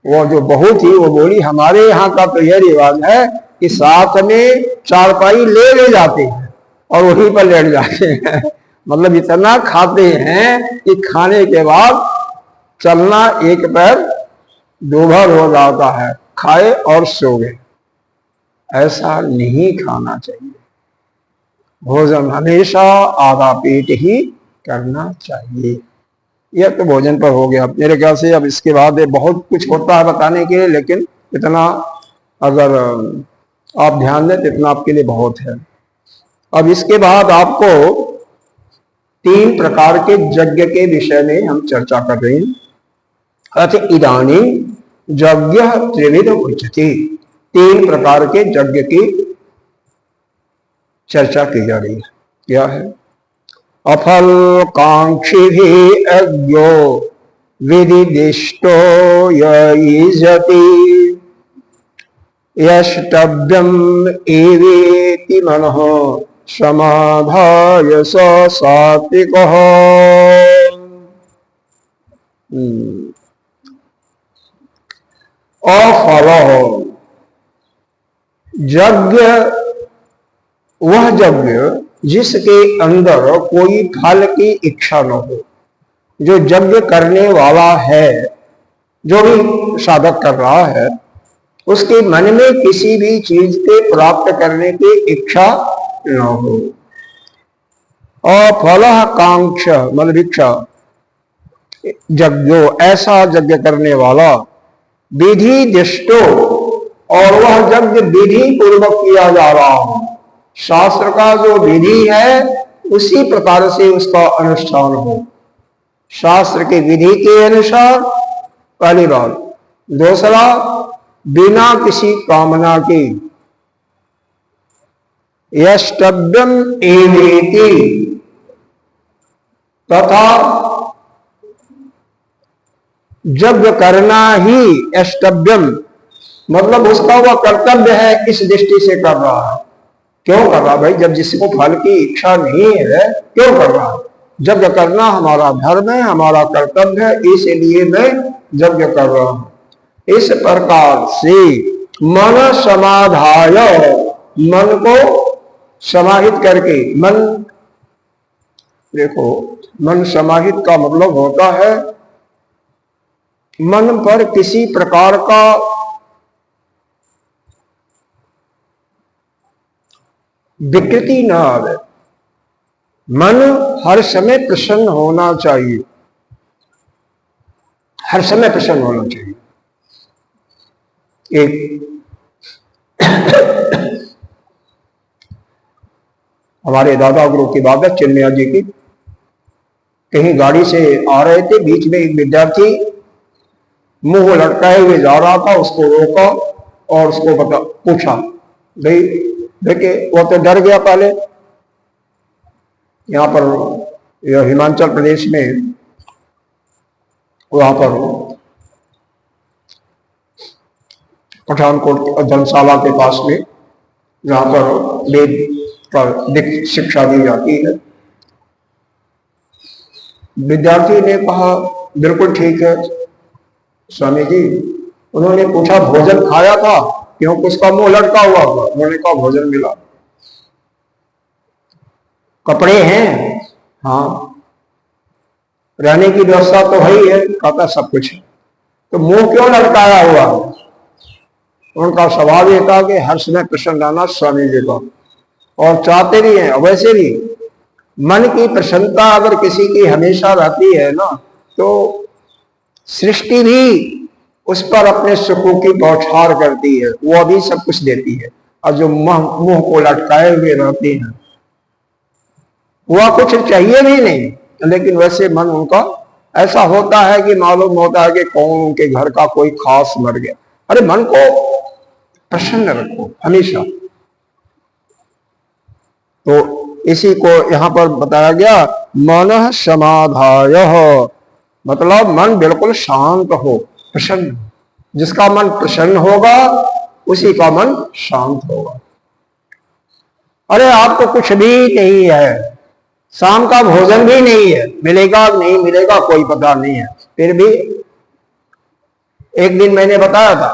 वो जो बहू थी वो बोली, हमारे यहाँ का तो यह रिवाज है कि साथ में चारपाई ले जाते हैं और वहीं पर लेट जाते हैं। मतलब इतना खाते हैं कि खाने के बाद चलना एक पैर दोभर हो जाता है, खाए और सो गए। ऐसा नहीं खाना चाहिए। भोजन हमेशा आधा पेट ही करना चाहिए। यह तो भोजन पर हो गया। मेरे ख्याल से अब इसके बाद बहुत कुछ होता है बताने के लिए, लेकिन इतना अगर आप ध्यान दें तो इतना आपके लिए बहुत है। अब इसके बाद आपको 3 प्रकार के यज्ञ के विषय में हम चर्चा कर रहे हैं। अथ इदानीं यज्ञ त्रिविध उच्यते। 3 प्रकार के यज्ञ की चर्चा की जा रही है। क्या है? अफल कांक्षी भी अज्ञो विदिदिष्टो यजति यष्टव्यम एवेति मनः समाधाय स सात्विकः। अफलः, यज्ञ वह यज्ञ जिसके अंदर कोई फल की इच्छा न हो। जो यज्ञ करने वाला है, जो भी साधक कर रहा है, उसके मन में किसी भी चीज के प्राप्त करने की इच्छा न हो। और फलः कांक्ष मलभिक्षा, यज्ञो ऐसा यज्ञ करने वाला, विधि दिष्टो, और वह यज्ञ विधि पूर्वक किया जा रहा हो। शास्त्र का जो विधि है उसी प्रकार से उसका अनुष्ठान हो, शास्त्र की विधि के अनुसार, पहली बात। दूसरा, बिना किसी कामना के। यष्टव्यम एवेति, तथा यज्ञ करना ही यष्टव्यम, मतलब उसका वह कर्तव्य है, इस दृष्टि से कर रहा है। क्यों कर रहा भाई? जब जिसको फल की इच्छा नहीं है, क्यों कर रहा है? यज्ञ करना हमारा धर्म है, हमारा कर्तव्य है, इसलिए मैं यज्ञ कर रहा हूं। इस प्रकार से मन समाधाय, मन को समाहित करके, मन, देखो मन समाहित का मतलब होता है मन पर किसी प्रकार का विकृति न आवे। मन हर समय प्रसन्न होना चाहिए, हर समय प्रसन्न होना चाहिए। एक हमारे दादा गुरु की बात है, चिन्मया जी की। कहीं गाड़ी से आ रहे थे, बीच में एक विद्यार्थी मुंह लटकाए हुए जा रहा था, उसको रोका और उसको पूछा, भाई देखिए, वो तो डर गया पहले। यहाँ पर यह हिमाचल प्रदेश में, वहां पर पठानकोट धर्मशाला के पास में, जहां पर वेद का शिक्षा दी जाती है। विद्यार्थी ने कहा, बिल्कुल ठीक है स्वामी जी। उन्होंने पूछा, भोजन खाया था? क्योंकि उसका मुंह लटका हुआ था। उन्होंने कहा, भोजन मिला। कपड़े हैं? हाँ। रहने की व्यवस्था तो है ही है? कहता सब कुछ है। तो मुंह क्यों लटकाया हुआ? उनका स्वभाव ये था कि हर समय प्रसन्न रहना स्वामी जी का, और चाहते भी हैं। वैसे भी मन की प्रसन्नता अगर किसी की हमेशा रहती है ना, तो सृष्टि भी उस पर अपने सुखों की बौछार करती है, वो भी सब कुछ देती है। और जो मुंह को लटकाए हुए रहते हैं, वह कुछ चाहिए भी नहीं, लेकिन वैसे मन उनका ऐसा होता है कि मालूम होता है कि कौन उनके घर का कोई खास मर गया। अरे मन को प्रसन्न रखो हमेशा। तो इसी को यहां पर बताया गया, मन समाधाय, मतलब मन बिल्कुल शांत हो, प्रसन्न। जिसका मन प्रसन्न होगा उसी का मन शांत होगा। अरे आपको कुछ भी नहीं है, शाम का भोजन भी नहीं है, मिलेगा नहीं मिलेगा कोई पता नहीं है, फिर भी एक दिन मैंने बताया था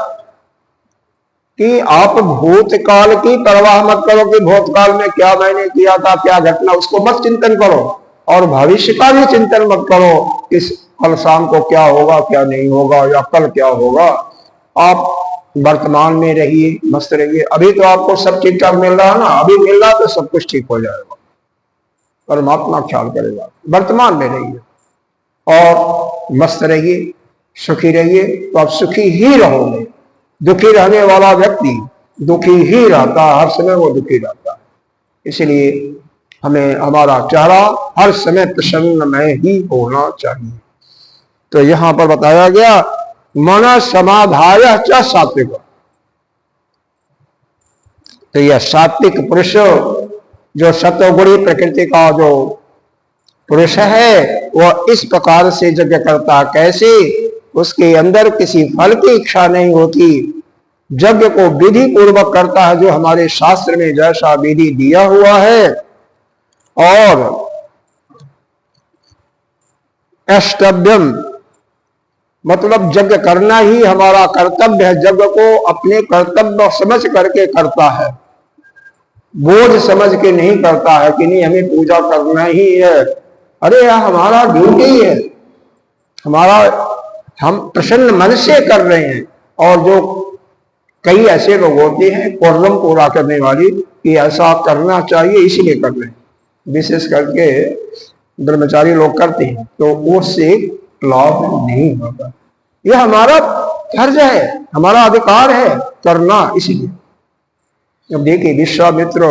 कि आप भूतकाल की परवाह मत करो कि भूतकाल में क्या मैंने किया था, क्या घटना, उसको मत चिंतन करो। और भविष्य का भी चिंतन मत करो कि कल शाम को क्या होगा क्या नहीं होगा या कल क्या होगा। आप वर्तमान में रहिए, मस्त रहिए। अभी तो आपको सब ठीक ठाक मिल रहा है ना, अभी मिल रहा तो सब कुछ ठीक हो जाएगा, परमात्मा ख्याल करेगा। वर्तमान में रहिए और मस्त रहिए, सुखी रहिए, तो आप सुखी ही रहोगे। दुखी रहने वाला व्यक्ति दुखी ही रहता है, हर समय वो दुखी रहता है। इसलिए हमें हमारा चेहरा हर समय प्रसन्नमय ही होना चाहिए। तो यहां पर बताया गया, मन समाधाय च सात्विक। तो यह सात्विक पुरुष, जो सत्वगुणी प्रकृति का जो पुरुष है, वह इस प्रकार से यज्ञ करता। कैसे? उसके अंदर किसी फल की इच्छा नहीं होती, यज्ञ को विधि पूर्वक करता है, जो हमारे शास्त्र में जैसा विधि दिया हुआ है। और अष्टभ्यम, मतलब यज्ञ करना ही हमारा कर्तव्य है। यज्ञ को अपने कर्तव्य समझ करके करता है, बोझ समझ के नहीं करता है कि नहीं हमें पूजा करना ही है। अरे यह हमारा ड्यूटी है, हमारा, हम प्रसन्न मन से कर रहे हैं। और जो कई ऐसे लोग होते हैं पूर्वम पूरा करने वाली कि ऐसा करना चाहिए इसलिए कर रहे हैं, विशेष करके ब्रह्मचारी लोग करते हैं, तो उससे लाभ नहीं होता। यह हमारा फर्ज है, हमारा अधिकार है करना, इसलिए। अब देखिए, विश्वामित्र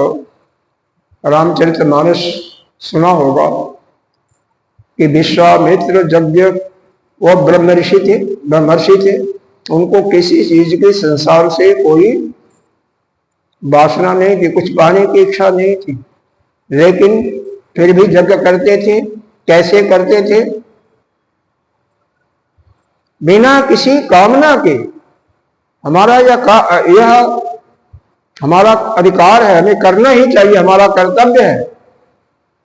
रामचरितमानस सुना होगा कि विश्वामित्र यज्ञ, वो ब्रह्मर्षि थे। उनको किसी चीज के संसार से कोई वासना नहीं थी, कुछ पाने की इच्छा नहीं थी, लेकिन फिर भी यज्ञ करते थे। कैसे करते थे? बिना किसी कामना के। हमारा यह हमारा अधिकार है, हमें करना ही चाहिए, हमारा कर्तव्य है,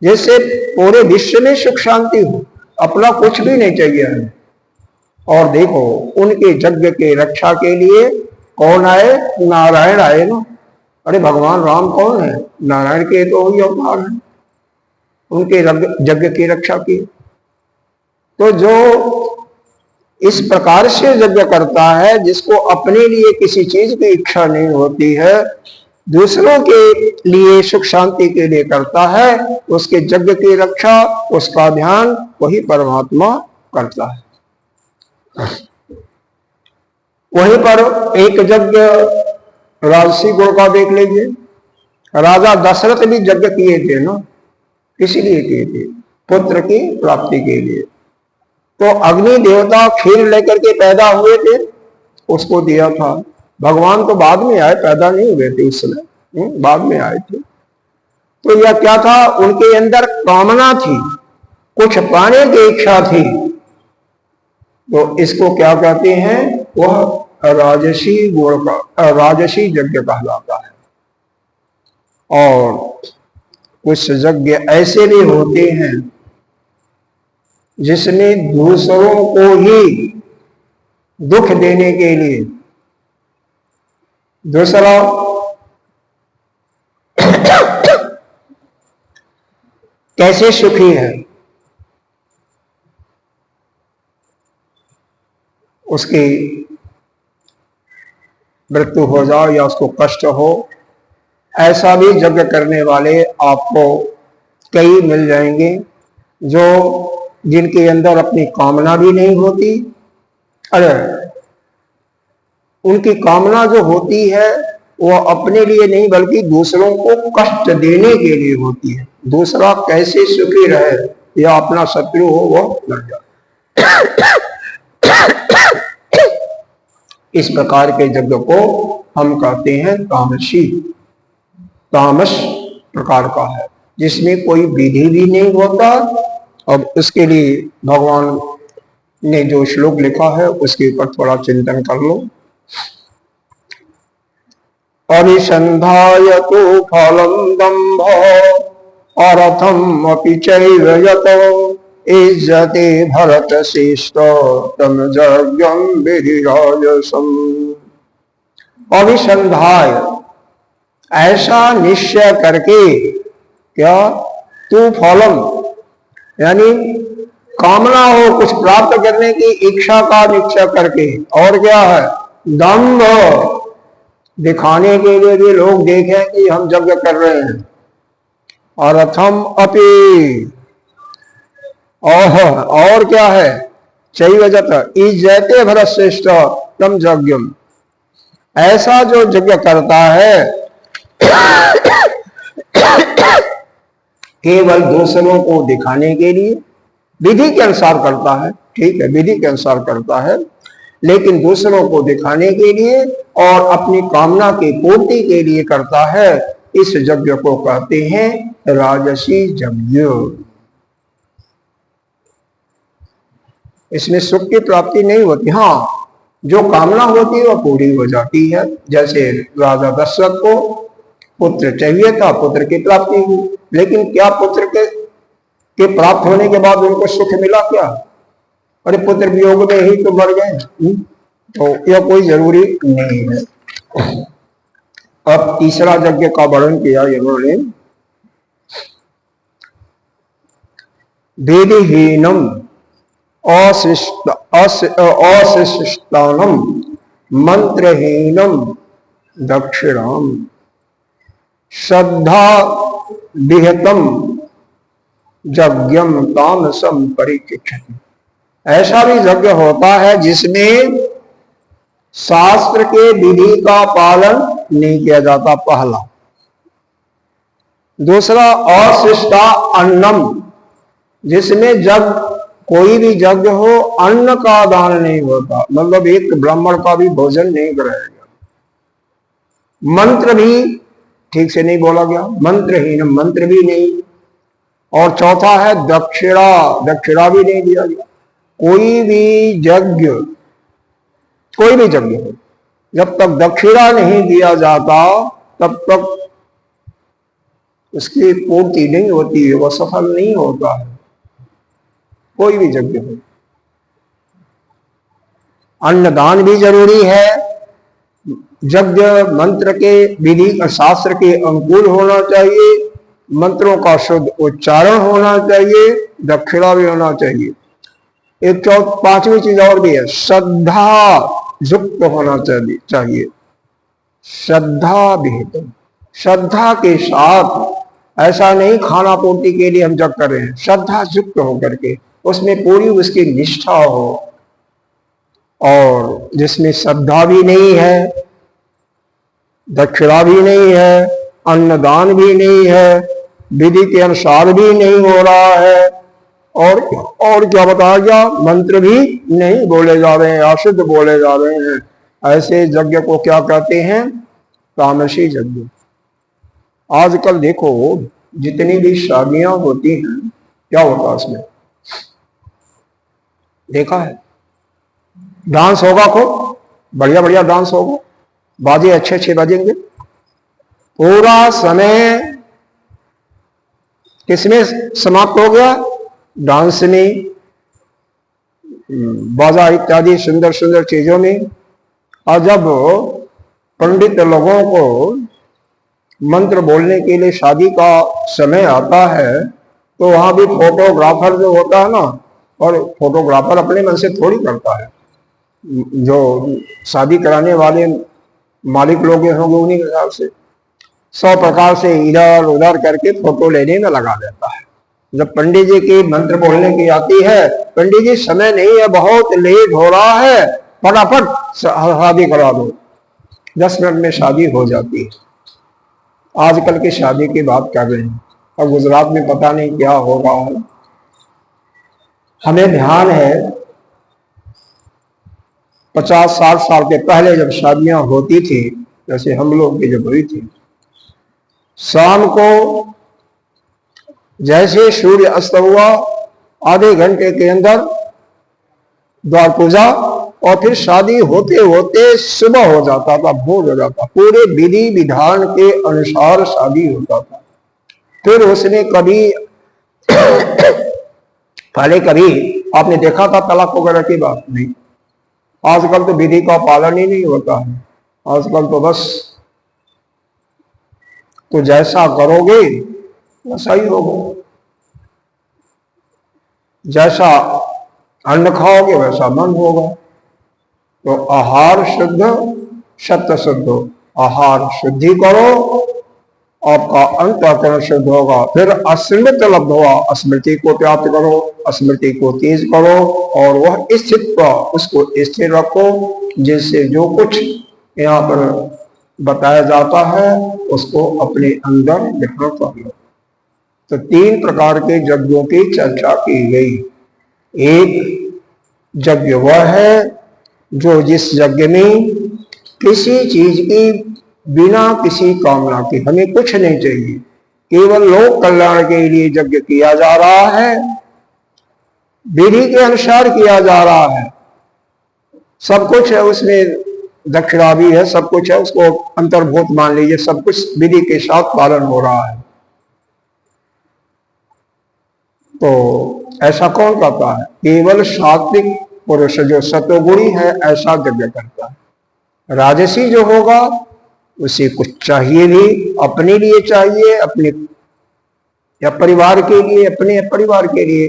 जिससे पूरे विश्व में सुख शांति हो। अपना कुछ भी नहीं चाहिए हमें। और देखो, उनके यज्ञ के रक्षा के लिए कौन आए? नारायण आए ना। अरे भगवान राम कौन है? नारायण के तो ही अवतार है, उनके यज्ञ की रक्षा की। तो जो इस प्रकार से यज्ञ करता है, जिसको अपने लिए किसी चीज की इच्छा नहीं होती है, दूसरों के लिए सुख शांति के लिए करता है, उसके यज्ञ की रक्षा, उसका ध्यान वही परमात्मा करता है। वहीं पर एक यज्ञ राजसी गुण का देख लीजिए। राजा दशरथ भी यज्ञ किए थे ना, इसलिए किए थे, पुत्र की प्राप्ति के लिए। तो अग्नि देवता खीर लेकर के पैदा हुए थे, उसको दिया था। भगवान तो बाद में आए, पैदा नहीं हुए थे उस समय, बाद में आए थे। तो यह क्या था? उनके अंदर कामना थी, कुछ पाने की इच्छा थी। तो इसको क्या कहते हैं? वह राजसी गुण का, राजसी यज्ञ कहलाता है। और कुछ यज्ञ ऐसे भी होते हैं जिसमें दूसरों को ही दुख देने के लिए दूसरा कैसे सुखी है, उसकी मृत्यु हो जाए या उसको कष्ट हो, ऐसा भी यज्ञ करने वाले आपको कई मिल जाएंगे जो जिनके अंदर अपनी कामना भी नहीं होती। अरे उनकी कामना जो होती है वो अपने लिए नहीं बल्कि दूसरों को कष्ट देने के लिए होती है। दूसरा कैसे सुखी रहे या अपना शत्रु हो वो लड़ जाए। इस प्रकार के यज्ञ को हम कहते हैं तामसी, तामस प्रकार का है, जिसमें कोई विधि भी नहीं होता। अब उसके लिए भगवान ने जो श्लोक लिखा है उसके ऊपर थोड़ा चिंतन कर लो। अभिसंधाय तो फलम दंभ अरथम अपि चैव यतो इज्जते भरत श्रेष्ठ तम यज्ञं विधिराजसम्। अभिसंधाय ऐसा निश्चय करके, क्या तू फलम यानी कामना हो कुछ प्राप्त करने की इच्छा का निश्चय करके, और क्या है दंभ, दिखाने के लिए भी लोग देखें कि हम यज्ञ कर रहे हैं। और अथम अपि, और क्या है चैवजत इज्जते भरत श्रेष्ठ तम यज्ञम, ऐसा जो यज्ञ करता है केवल दूसरों को दिखाने के लिए, विधि के अनुसार करता है, ठीक है विधि के अनुसार करता है, लेकिन दूसरों को दिखाने के लिए और अपनी कामना की पूर्ति के लिए करता है। इस यज्ञ को कहते हैं राजसी यज्ञ। इसमें सुख की प्राप्ति नहीं होती, हाँ जो कामना होती है वह पूरी हो जाती है। जैसे राजा दशरथ को पुत्र चाहिए था, पुत्र की प्राप्ति हुई, लेकिन क्या पुत्र के प्राप्त होने के बाद उनको सुख मिला क्या? अरे पुत्र वियोग में ही तो मर गए। तो यह कोई जरूरी नहीं है। अब तीसरा यज्ञ का वर्णन किया इन्होंने, वेदहीनम अशिष्टानम मंत्रहीनम दक्षिणाम श्रद्धा विहतम यज्ञम तामसम परिचिक्षति। ऐसा भी यज्ञ होता है जिसमें शास्त्र के विधि का पालन नहीं किया जाता, पहला। दूसरा अशिष्टा अन्नम, जिसमें जब कोई भी यज्ञ हो अन्न का दान नहीं होता, मतलब एक ब्राह्मण का भी भोजन नहीं कराएगा। मंत्र भी ठीक से नहीं बोला गया, मंत्रहीन, मंत्र भी नहीं। और चौथा है दक्षिणा, दक्षिणा भी नहीं दिया गया। कोई भी यज्ञ हो, जब तक दक्षिणा नहीं दिया जाता तब तक उसकी पूर्ति नहीं होती है, वह सफल नहीं होता है। कोई भी यज्ञ हो, अन्नदान भी जरूरी है। यज्ञ मंत्र के विधि शास्त्र के अनुकूल होना चाहिए, मंत्रों का शुद्ध उच्चारण होना चाहिए, दक्षिणा भी होना चाहिए। एक पांचवी चीज और भी है, श्रद्धा युक्त होना चाहिए। श्रद्धा विहित, श्रद्धा के साथ, ऐसा नहीं खाना पूर्ति के लिए हम जग कर रहे हैं, श्रद्धा युक्त होकर के उसमें पूरी उसकी निष्ठा हो। और जिसमें श्रद्धा भी नहीं है, दक्षिणा भी नहीं है, अन्नदान भी नहीं है, विधि के अनुसार भी नहीं हो रहा है, और क्या बताया गया, मंत्र भी नहीं बोले जा रहे हैं, अशुद्ध बोले जा रहे हैं, ऐसे यज्ञ को क्या कहते हैं? तामसी यज्ञ। आजकल देखो जितनी भी शादियां होती हैं, क्या होता है उसमें, देखा है, डांस होगा, खूब बढ़िया बढ़िया डांस होगा, बाजे अच्छे अच्छे बजेंगे, पूरा समय किसमें समाप्त हो गया? डांस में, बाजा इत्यादि सुंदर सुंदर चीजों में। और जब पंडित लोगों को मंत्र बोलने के लिए शादी का समय आता है तो वहां भी फोटोग्राफर जो होता है ना, और फोटोग्राफर अपने मन से थोड़ी करता है, जो शादी कराने वाले मालिक लोग होंगे उन्हीं के हिसाब से। 100 प्रकार से इधर उधर करके फोटो लेने में लगा देता है। जब पंडित जी की मंत्र बोलने की आती है, पंडित जी समय नहीं है, बहुत लेट हो रहा है, फटाफट शादी करा दो, 10 मिनट में शादी हो जाती है। आजकल की शादी की बात कर रहे हैं, और गुजरात में पता नहीं क्या हो रहा है। हमें ध्यान है 50-60 साल के पहले जब शादियां होती थी, जैसे हम लोग की जब हुई थी, शाम को जैसे सूर्य अस्त हुआ, आधे घंटे के अंदर द्वार पूजा, और फिर शादी होते होते सुबह हो जाता था, भोर हो जाता, पूरे विधि विधान के अनुसार शादी होता था। फिर उसने कभी पहले कभी आपने देखा था तलाक वगैरह की बात? नहीं। आजकल तो विधि का पालन ही नहीं होता है। आजकल तो बस तो जैसा करोगे वैसा ही होगा, जैसा अन्न खाओगे वैसा मन होगा। तो आहार शुद्ध, सत्य शुद्ध, आहार शुद्धि करो, आपका अंतःकरण शुद्ध होगा। फिर अस्मृत लब्ध हुआ, स्मृति को प्राप्त करो, स्मृति को तेज करो, और वह स्थित पर उसको स्थिर रखो, जिससे जो कुछ यहाँ पर बताया जाता है उसको अपने अंदर ग्रहण कर लो। तो 3 प्रकार के यज्ञों की चर्चा की गई। एक यज्ञ वह है जो जिस यज्ञ में किसी चीज की बिना किसी कामना के, हमें कुछ नहीं चाहिए, केवल लोक कल्याण के लिए यज्ञ किया जा रहा है, विधि के अनुसार किया जा रहा है, सब कुछ है उसमें, दक्षिणा भी है, सब कुछ है, उसको अंतर्भूत मान लीजिए, सब कुछ विधि के साथ पालन हो रहा है। तो ऐसा कौन करता है? केवल सात्विक पुरुष जो सतोगुणी है ऐसा यज्ञ करता है। राजसी जो होगा उसे कुछ चाहिए भी, अपने लिए चाहिए, अपने या परिवार के लिए, अपने परिवार के लिए,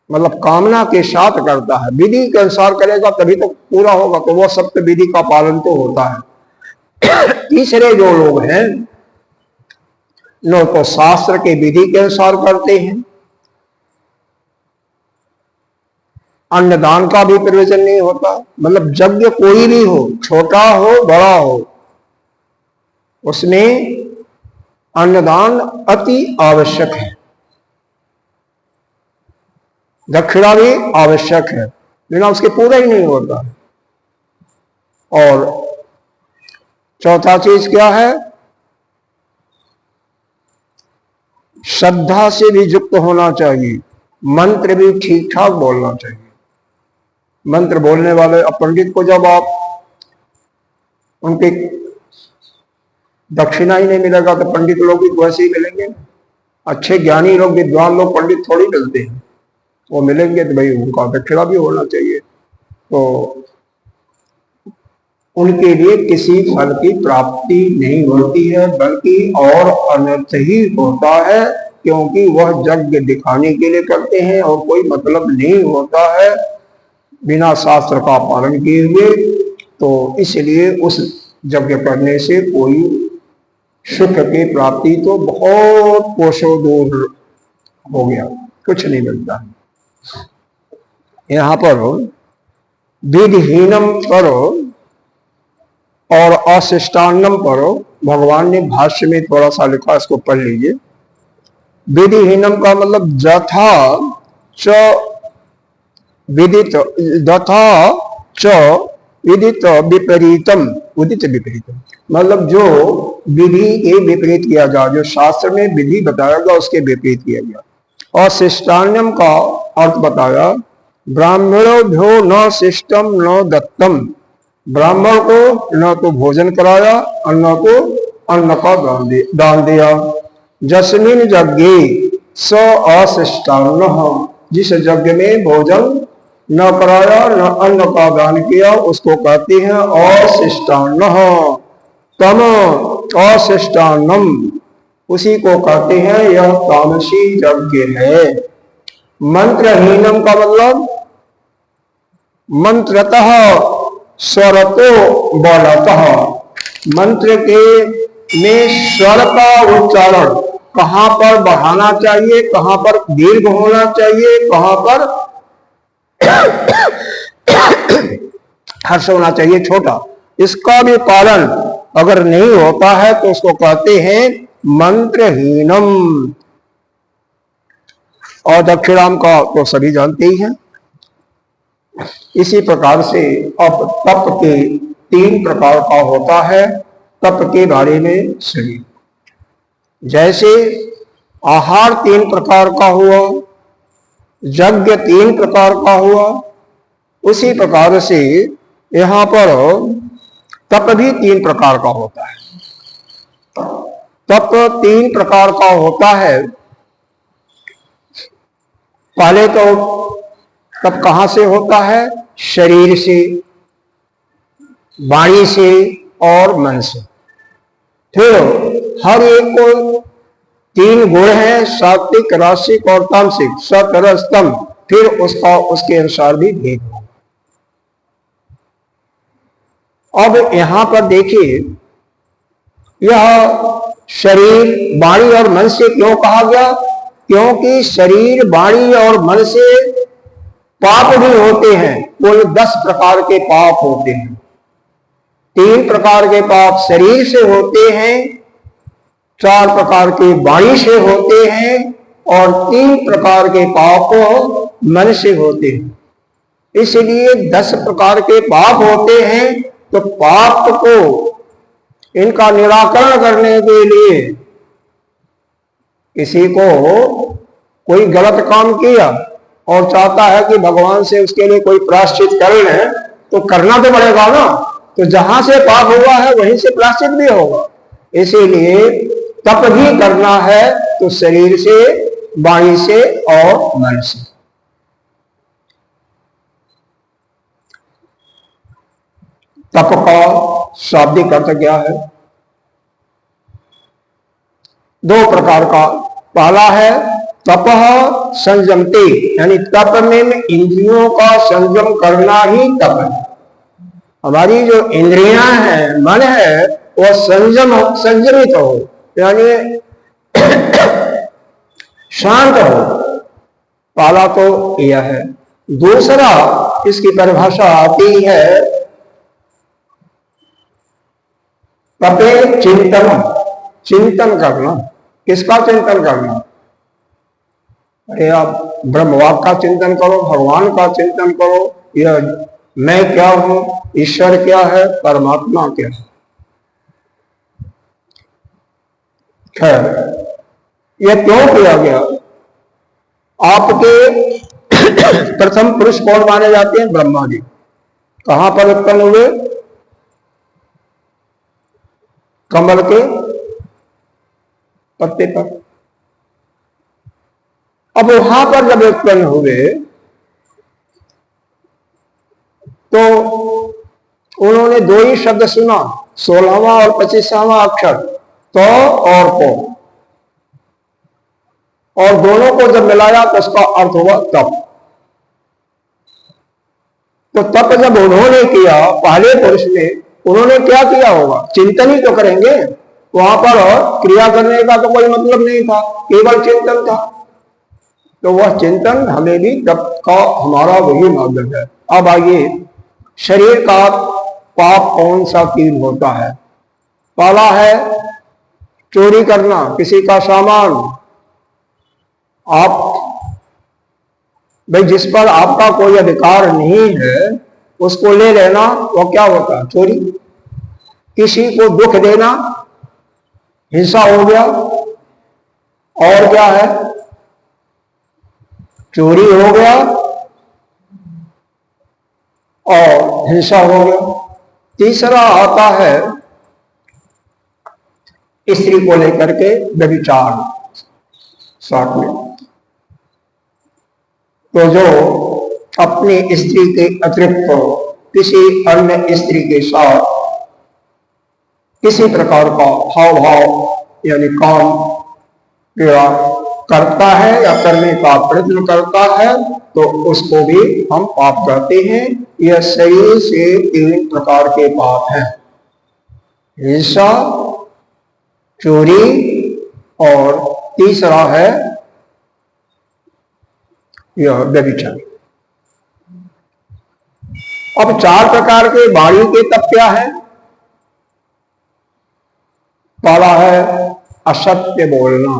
मतलब कामना के साथ करता है, विधि के अनुसार करेगा तभी तो पूरा होगा। तो वह सत्य विधि का पालन तो होता है। तीसरे जो लोग हैं लोग तो शास्त्र के विधि के अनुसार करते हैं, अन्नदान का भी प्रयोजन नहीं होता। मतलब यज्ञ कोई भी हो, छोटा हो बड़ा हो, उसमें अन्नदान अति आवश्यक है, दक्षिणा भी आवश्यक है, बिना उसके पूरा ही नहीं होता। और चौथा चीज क्या है? श्रद्धा से भी युक्त होना चाहिए, मंत्र भी ठीक ठाक बोलना चाहिए। मंत्र बोलने वाले पंडित को जब आप उनके दक्षिणा ही नहीं मिलेगा तो पंडित लोग भी वैसे ही मिलेंगे। अच्छे ज्ञानी लोग, विद्वान लोग, पंडित थोड़ी मिलते हैं, वो मिलेंगे तो भाई उनका दक्षिणा भी होना चाहिए। तो उनके लिए किसी फल की प्राप्ति नहीं होती है, बल्कि और अनर्थ ही होता है, क्योंकि वह यज्ञ दिखाने के लिए करते हैं और कोई मतलब नहीं होता है बिना शास्त्र का पालन किए हुए। तो इसलिए उस यज्ञ करने से कोई सुख की प्राप्ति तो बहुत कोसों दूर हो गया, कुछ नहीं मिलता। यहाँ पर विधिहीनम करो और अशिष्टान्नम करो, भगवान ने भाष्य में थोड़ा सा लिखा, इसको पढ़ लीजिए। विधिहीनम का मतलब यथा च विदित, यथा च विदित विपरीतम, उदित विपरीतम, मतलब जो विधि के विपरीत किया गया, जो शास्त्र में विधि बताया गया उसके विपरीत किया गया। और शिष्टान्यम का अर्थ बताया, ब्राह्मणोभ्यो न शिष्टम न दत्तम, ब्राह्मण को न तो भोजन कराया और न तो अन्न का दान दिया। जस्मिन यज्ञे स अशिष्टान्न, जिस यज्ञ में भोजन न कराया न अन्न का दान किया उसको कहते हैं अशिष्टान्न। तम अशिष्टान्नम, उसी को कहते हैं यह तामसी यज्ञ है। मंत्रहीनम का मतलब मंत्रतः स्वरतो बलतः, मंत्र के में स्वर का उच्चारण कहां पर बढ़ाना चाहिए, कहां पर दीर्घ होना चाहिए, कहां पर हर्ष होना चाहिए छोटा, इसका भी पालन अगर नहीं होता है तो उसको कहते हैं मंत्रहीनम। और दक्षिणाम का तो सभी जानते ही हैं। इसी प्रकार से अब तप के 3 प्रकार का होता है। तप के बारे में सुनिए। जैसे आहार 3 प्रकार का हुआ, यज्ञ 3 प्रकार का हुआ, उसी प्रकार से यहां पर तप भी 3 प्रकार का होता है। तप 3 प्रकार का होता है। पहले तो तप कहां से होता है? शरीर से, वाणी से और मन से। फिर हर एक को 3 गुण हैं, सात्विक, रासिक और तामसिक, सत, रज, तम। फिर उसके अनुसार भी भेद होगा। अब यहां पर देखिए, यह शरीर, वाणी और मन से क्यों कहा गया? क्योंकि शरीर, वाणी और मन से पाप भी होते हैं। कुल 10 प्रकार के पाप होते हैं। 3 प्रकार के पाप शरीर से होते हैं, 4 प्रकार के वाणी से होते हैं और 3 प्रकार के पाप मन से होते हैं। इसलिए 10 प्रकार के पाप होते हैं। तो पाप को, इनका निराकरण करने के लिए किसी को कोई गलत काम किया और चाहता है कि भगवान से उसके लिए कोई प्रायश्चित कर ले, तो करना तो पड़ेगा ना। तो जहां से पाप हुआ है वहीं से प्रायश्चित भी होगा। इसीलिए तप भी करना है तो शरीर से, वाणी से और मन से। तप का शाब्दिक अर्थ क्या है? 2 प्रकार का। पहला है तपः संयमते, यानी तप में इंद्रियों का संयम करना ही तप है। हमारी जो इंद्रियां हैं, मन है, वह संयमित हो, यानी शांत हो। पहला तो यह है। दूसरा, इसकी परिभाषा आती है तपे चिंतन, चिंतन करना। किसका चिंतन करना? अरे आप ब्रह्मवाक का चिंतन करो, भगवान का चिंतन करो, यह मैं क्या हूं, ईश्वर क्या है, परमात्मा क्या है। खैर, यह क्यों किया गया? आपके प्रथम पुरुष कौन माने जाते हैं? ब्रह्मा जी। कहां पर उत्पन्न हुए? कमल के पत्ते पर। अब वहां पर जब उत्पन्न हुए तो उन्होंने 2 ही शब्द सुना, 16वां और 25वां अक्षर, तो और को, और दोनों को जब मिलाया तो उसका अर्थ हुआ तप। तो तप जब उन्होंने किया, पहले पुरुष ने, उन्होंने क्या किया होगा? चिंतन ही तो करेंगे। वहां पर क्रिया करने का तो कोई मतलब नहीं था, केवल चिंतन था। तो वह चिंतन हमें भी तप का हमारा वही माध्यम है। अब आइए, शरीर का पाप कौन सा 3 होता है? पहला है चोरी करना, किसी का सामान। आप भाई जिस पर आपका कोई अधिकार नहीं है उसको ले लेना, वो क्या होता है? चोरी। किसी को दुख देना, हिंसा हो गया। और क्या है? चोरी हो गया और हिंसा हो गया। तीसरा आता है स्त्री को लेकर के व्यभिचार, साथ में। तो जो अपनी स्त्री के अतिरिक्त किसी अन्य स्त्री के साथ किसी प्रकार का हाव भाव यानी काम क्रिया करता है या करने का प्रयत्न करता है, तो उसको भी हम पाप कहते हैं। यह शरीर से 3 प्रकार के पाप हैं: हिंसा, चोरी, और तीसरा है यह व्यभिचार। अब 4 प्रकार के वाणी के तप क्या है? पहला है असत्य बोलना।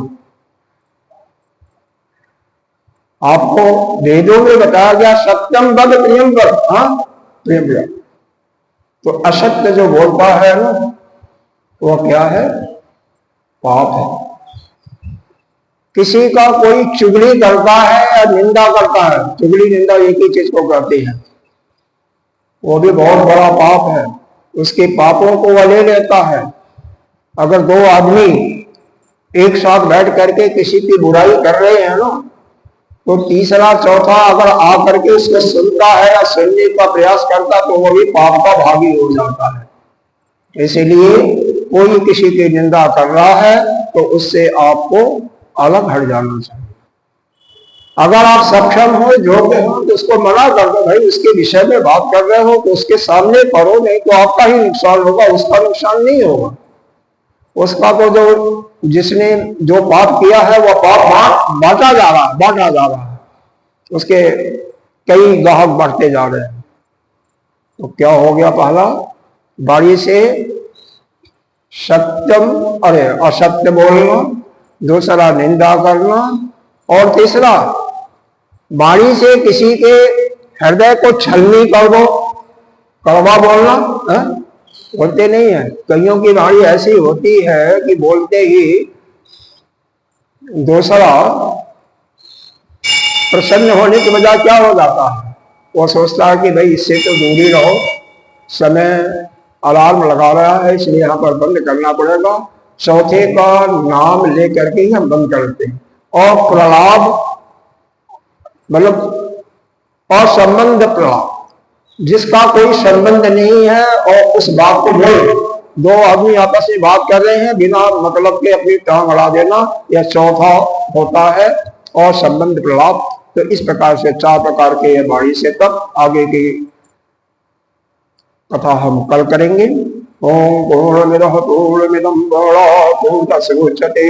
आपको वेदों में बताया गया सत्यम वद प्रियम वद, हाँ प्रियम वद। तो असत्य जो बोलता है ना, वो क्या है? पाप है। किसी का कोई चुगली करता है या निंदा करता है, चुगली निंदा एक ही चीज को कहते हैं, वो भी बहुत बड़ा पाप है। उसके पापों को वह ले लेता है। अगर 2 आदमी एक साथ बैठ करके किसी की बुराई कर रहे हैं ना, तो तीसरा चौथा अगर आकर के उसको सुनता है या सुनने का प्रयास करता, तो वो भी पाप का भागी हो जाता है। इसीलिए कोई किसी की निंदा कर रहा है तो उससे आपको अलग हट जाना चाहिए। अगर आप सक्षम हो, योग्य हो, तो उसको मना कर दो, भाई उसके विषय में बात कर रहे हो तो उसके सामने करो, नहीं तो आपका ही नुकसान होगा, उसका नुकसान नहीं होगा। उसका तो जो जिसने जो पाप किया है वह पाप बांटा जा रहा है, उसके कई गाहक बढ़ते जा रहे हैं। तो क्या हो गया? पहला वाणी से सत्यम, अरे असत्य बोलना, दूसरा निंदा करना, और तीसरा वाणी से किसी के हृदय को छलनी कर दो, कड़वा बोलना। बोलते नहीं है, कईयों की वाणी ऐसी होती है कि बोलते ही दूसरा प्रसन्न होने की बजाय क्या हो जाता है, वो सोचता है कि भाई इससे तो दूरी रहो, समय अलार्म लगा रहा है इसलिए यहाँ पर बंद करना पड़ेगा। चौथे का नाम लेकर के ही हम बंद करते हैं। और प्रलाप मतलब असंबंध प्रलाप, जिसका कोई संबंध नहीं है और उस बात को बोल, 2 आदमी आपस में बात कर रहे हैं, बिना मतलब के अपनी टांग अड़ा देना, यह चौथा होता है और संबंध प्रलाप। तो इस प्रकार से 4 प्रकार के ये वाणी से तब आगे की कथा हम कल करेंगे। ओम पूर्णमिदः पूर्णमिदं पूर्णस्य मुच्यते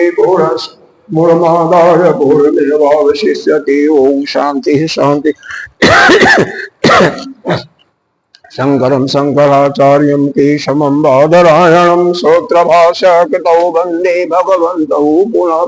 पूर्णमादाय पूर्णमेवावशिष्यते। ओम शांति शांति। शंकरं शंकराचार्यं केशवं बादरायणं सूत्रभाष्यकृतौ वन्दे भगवन्तौ पुनः।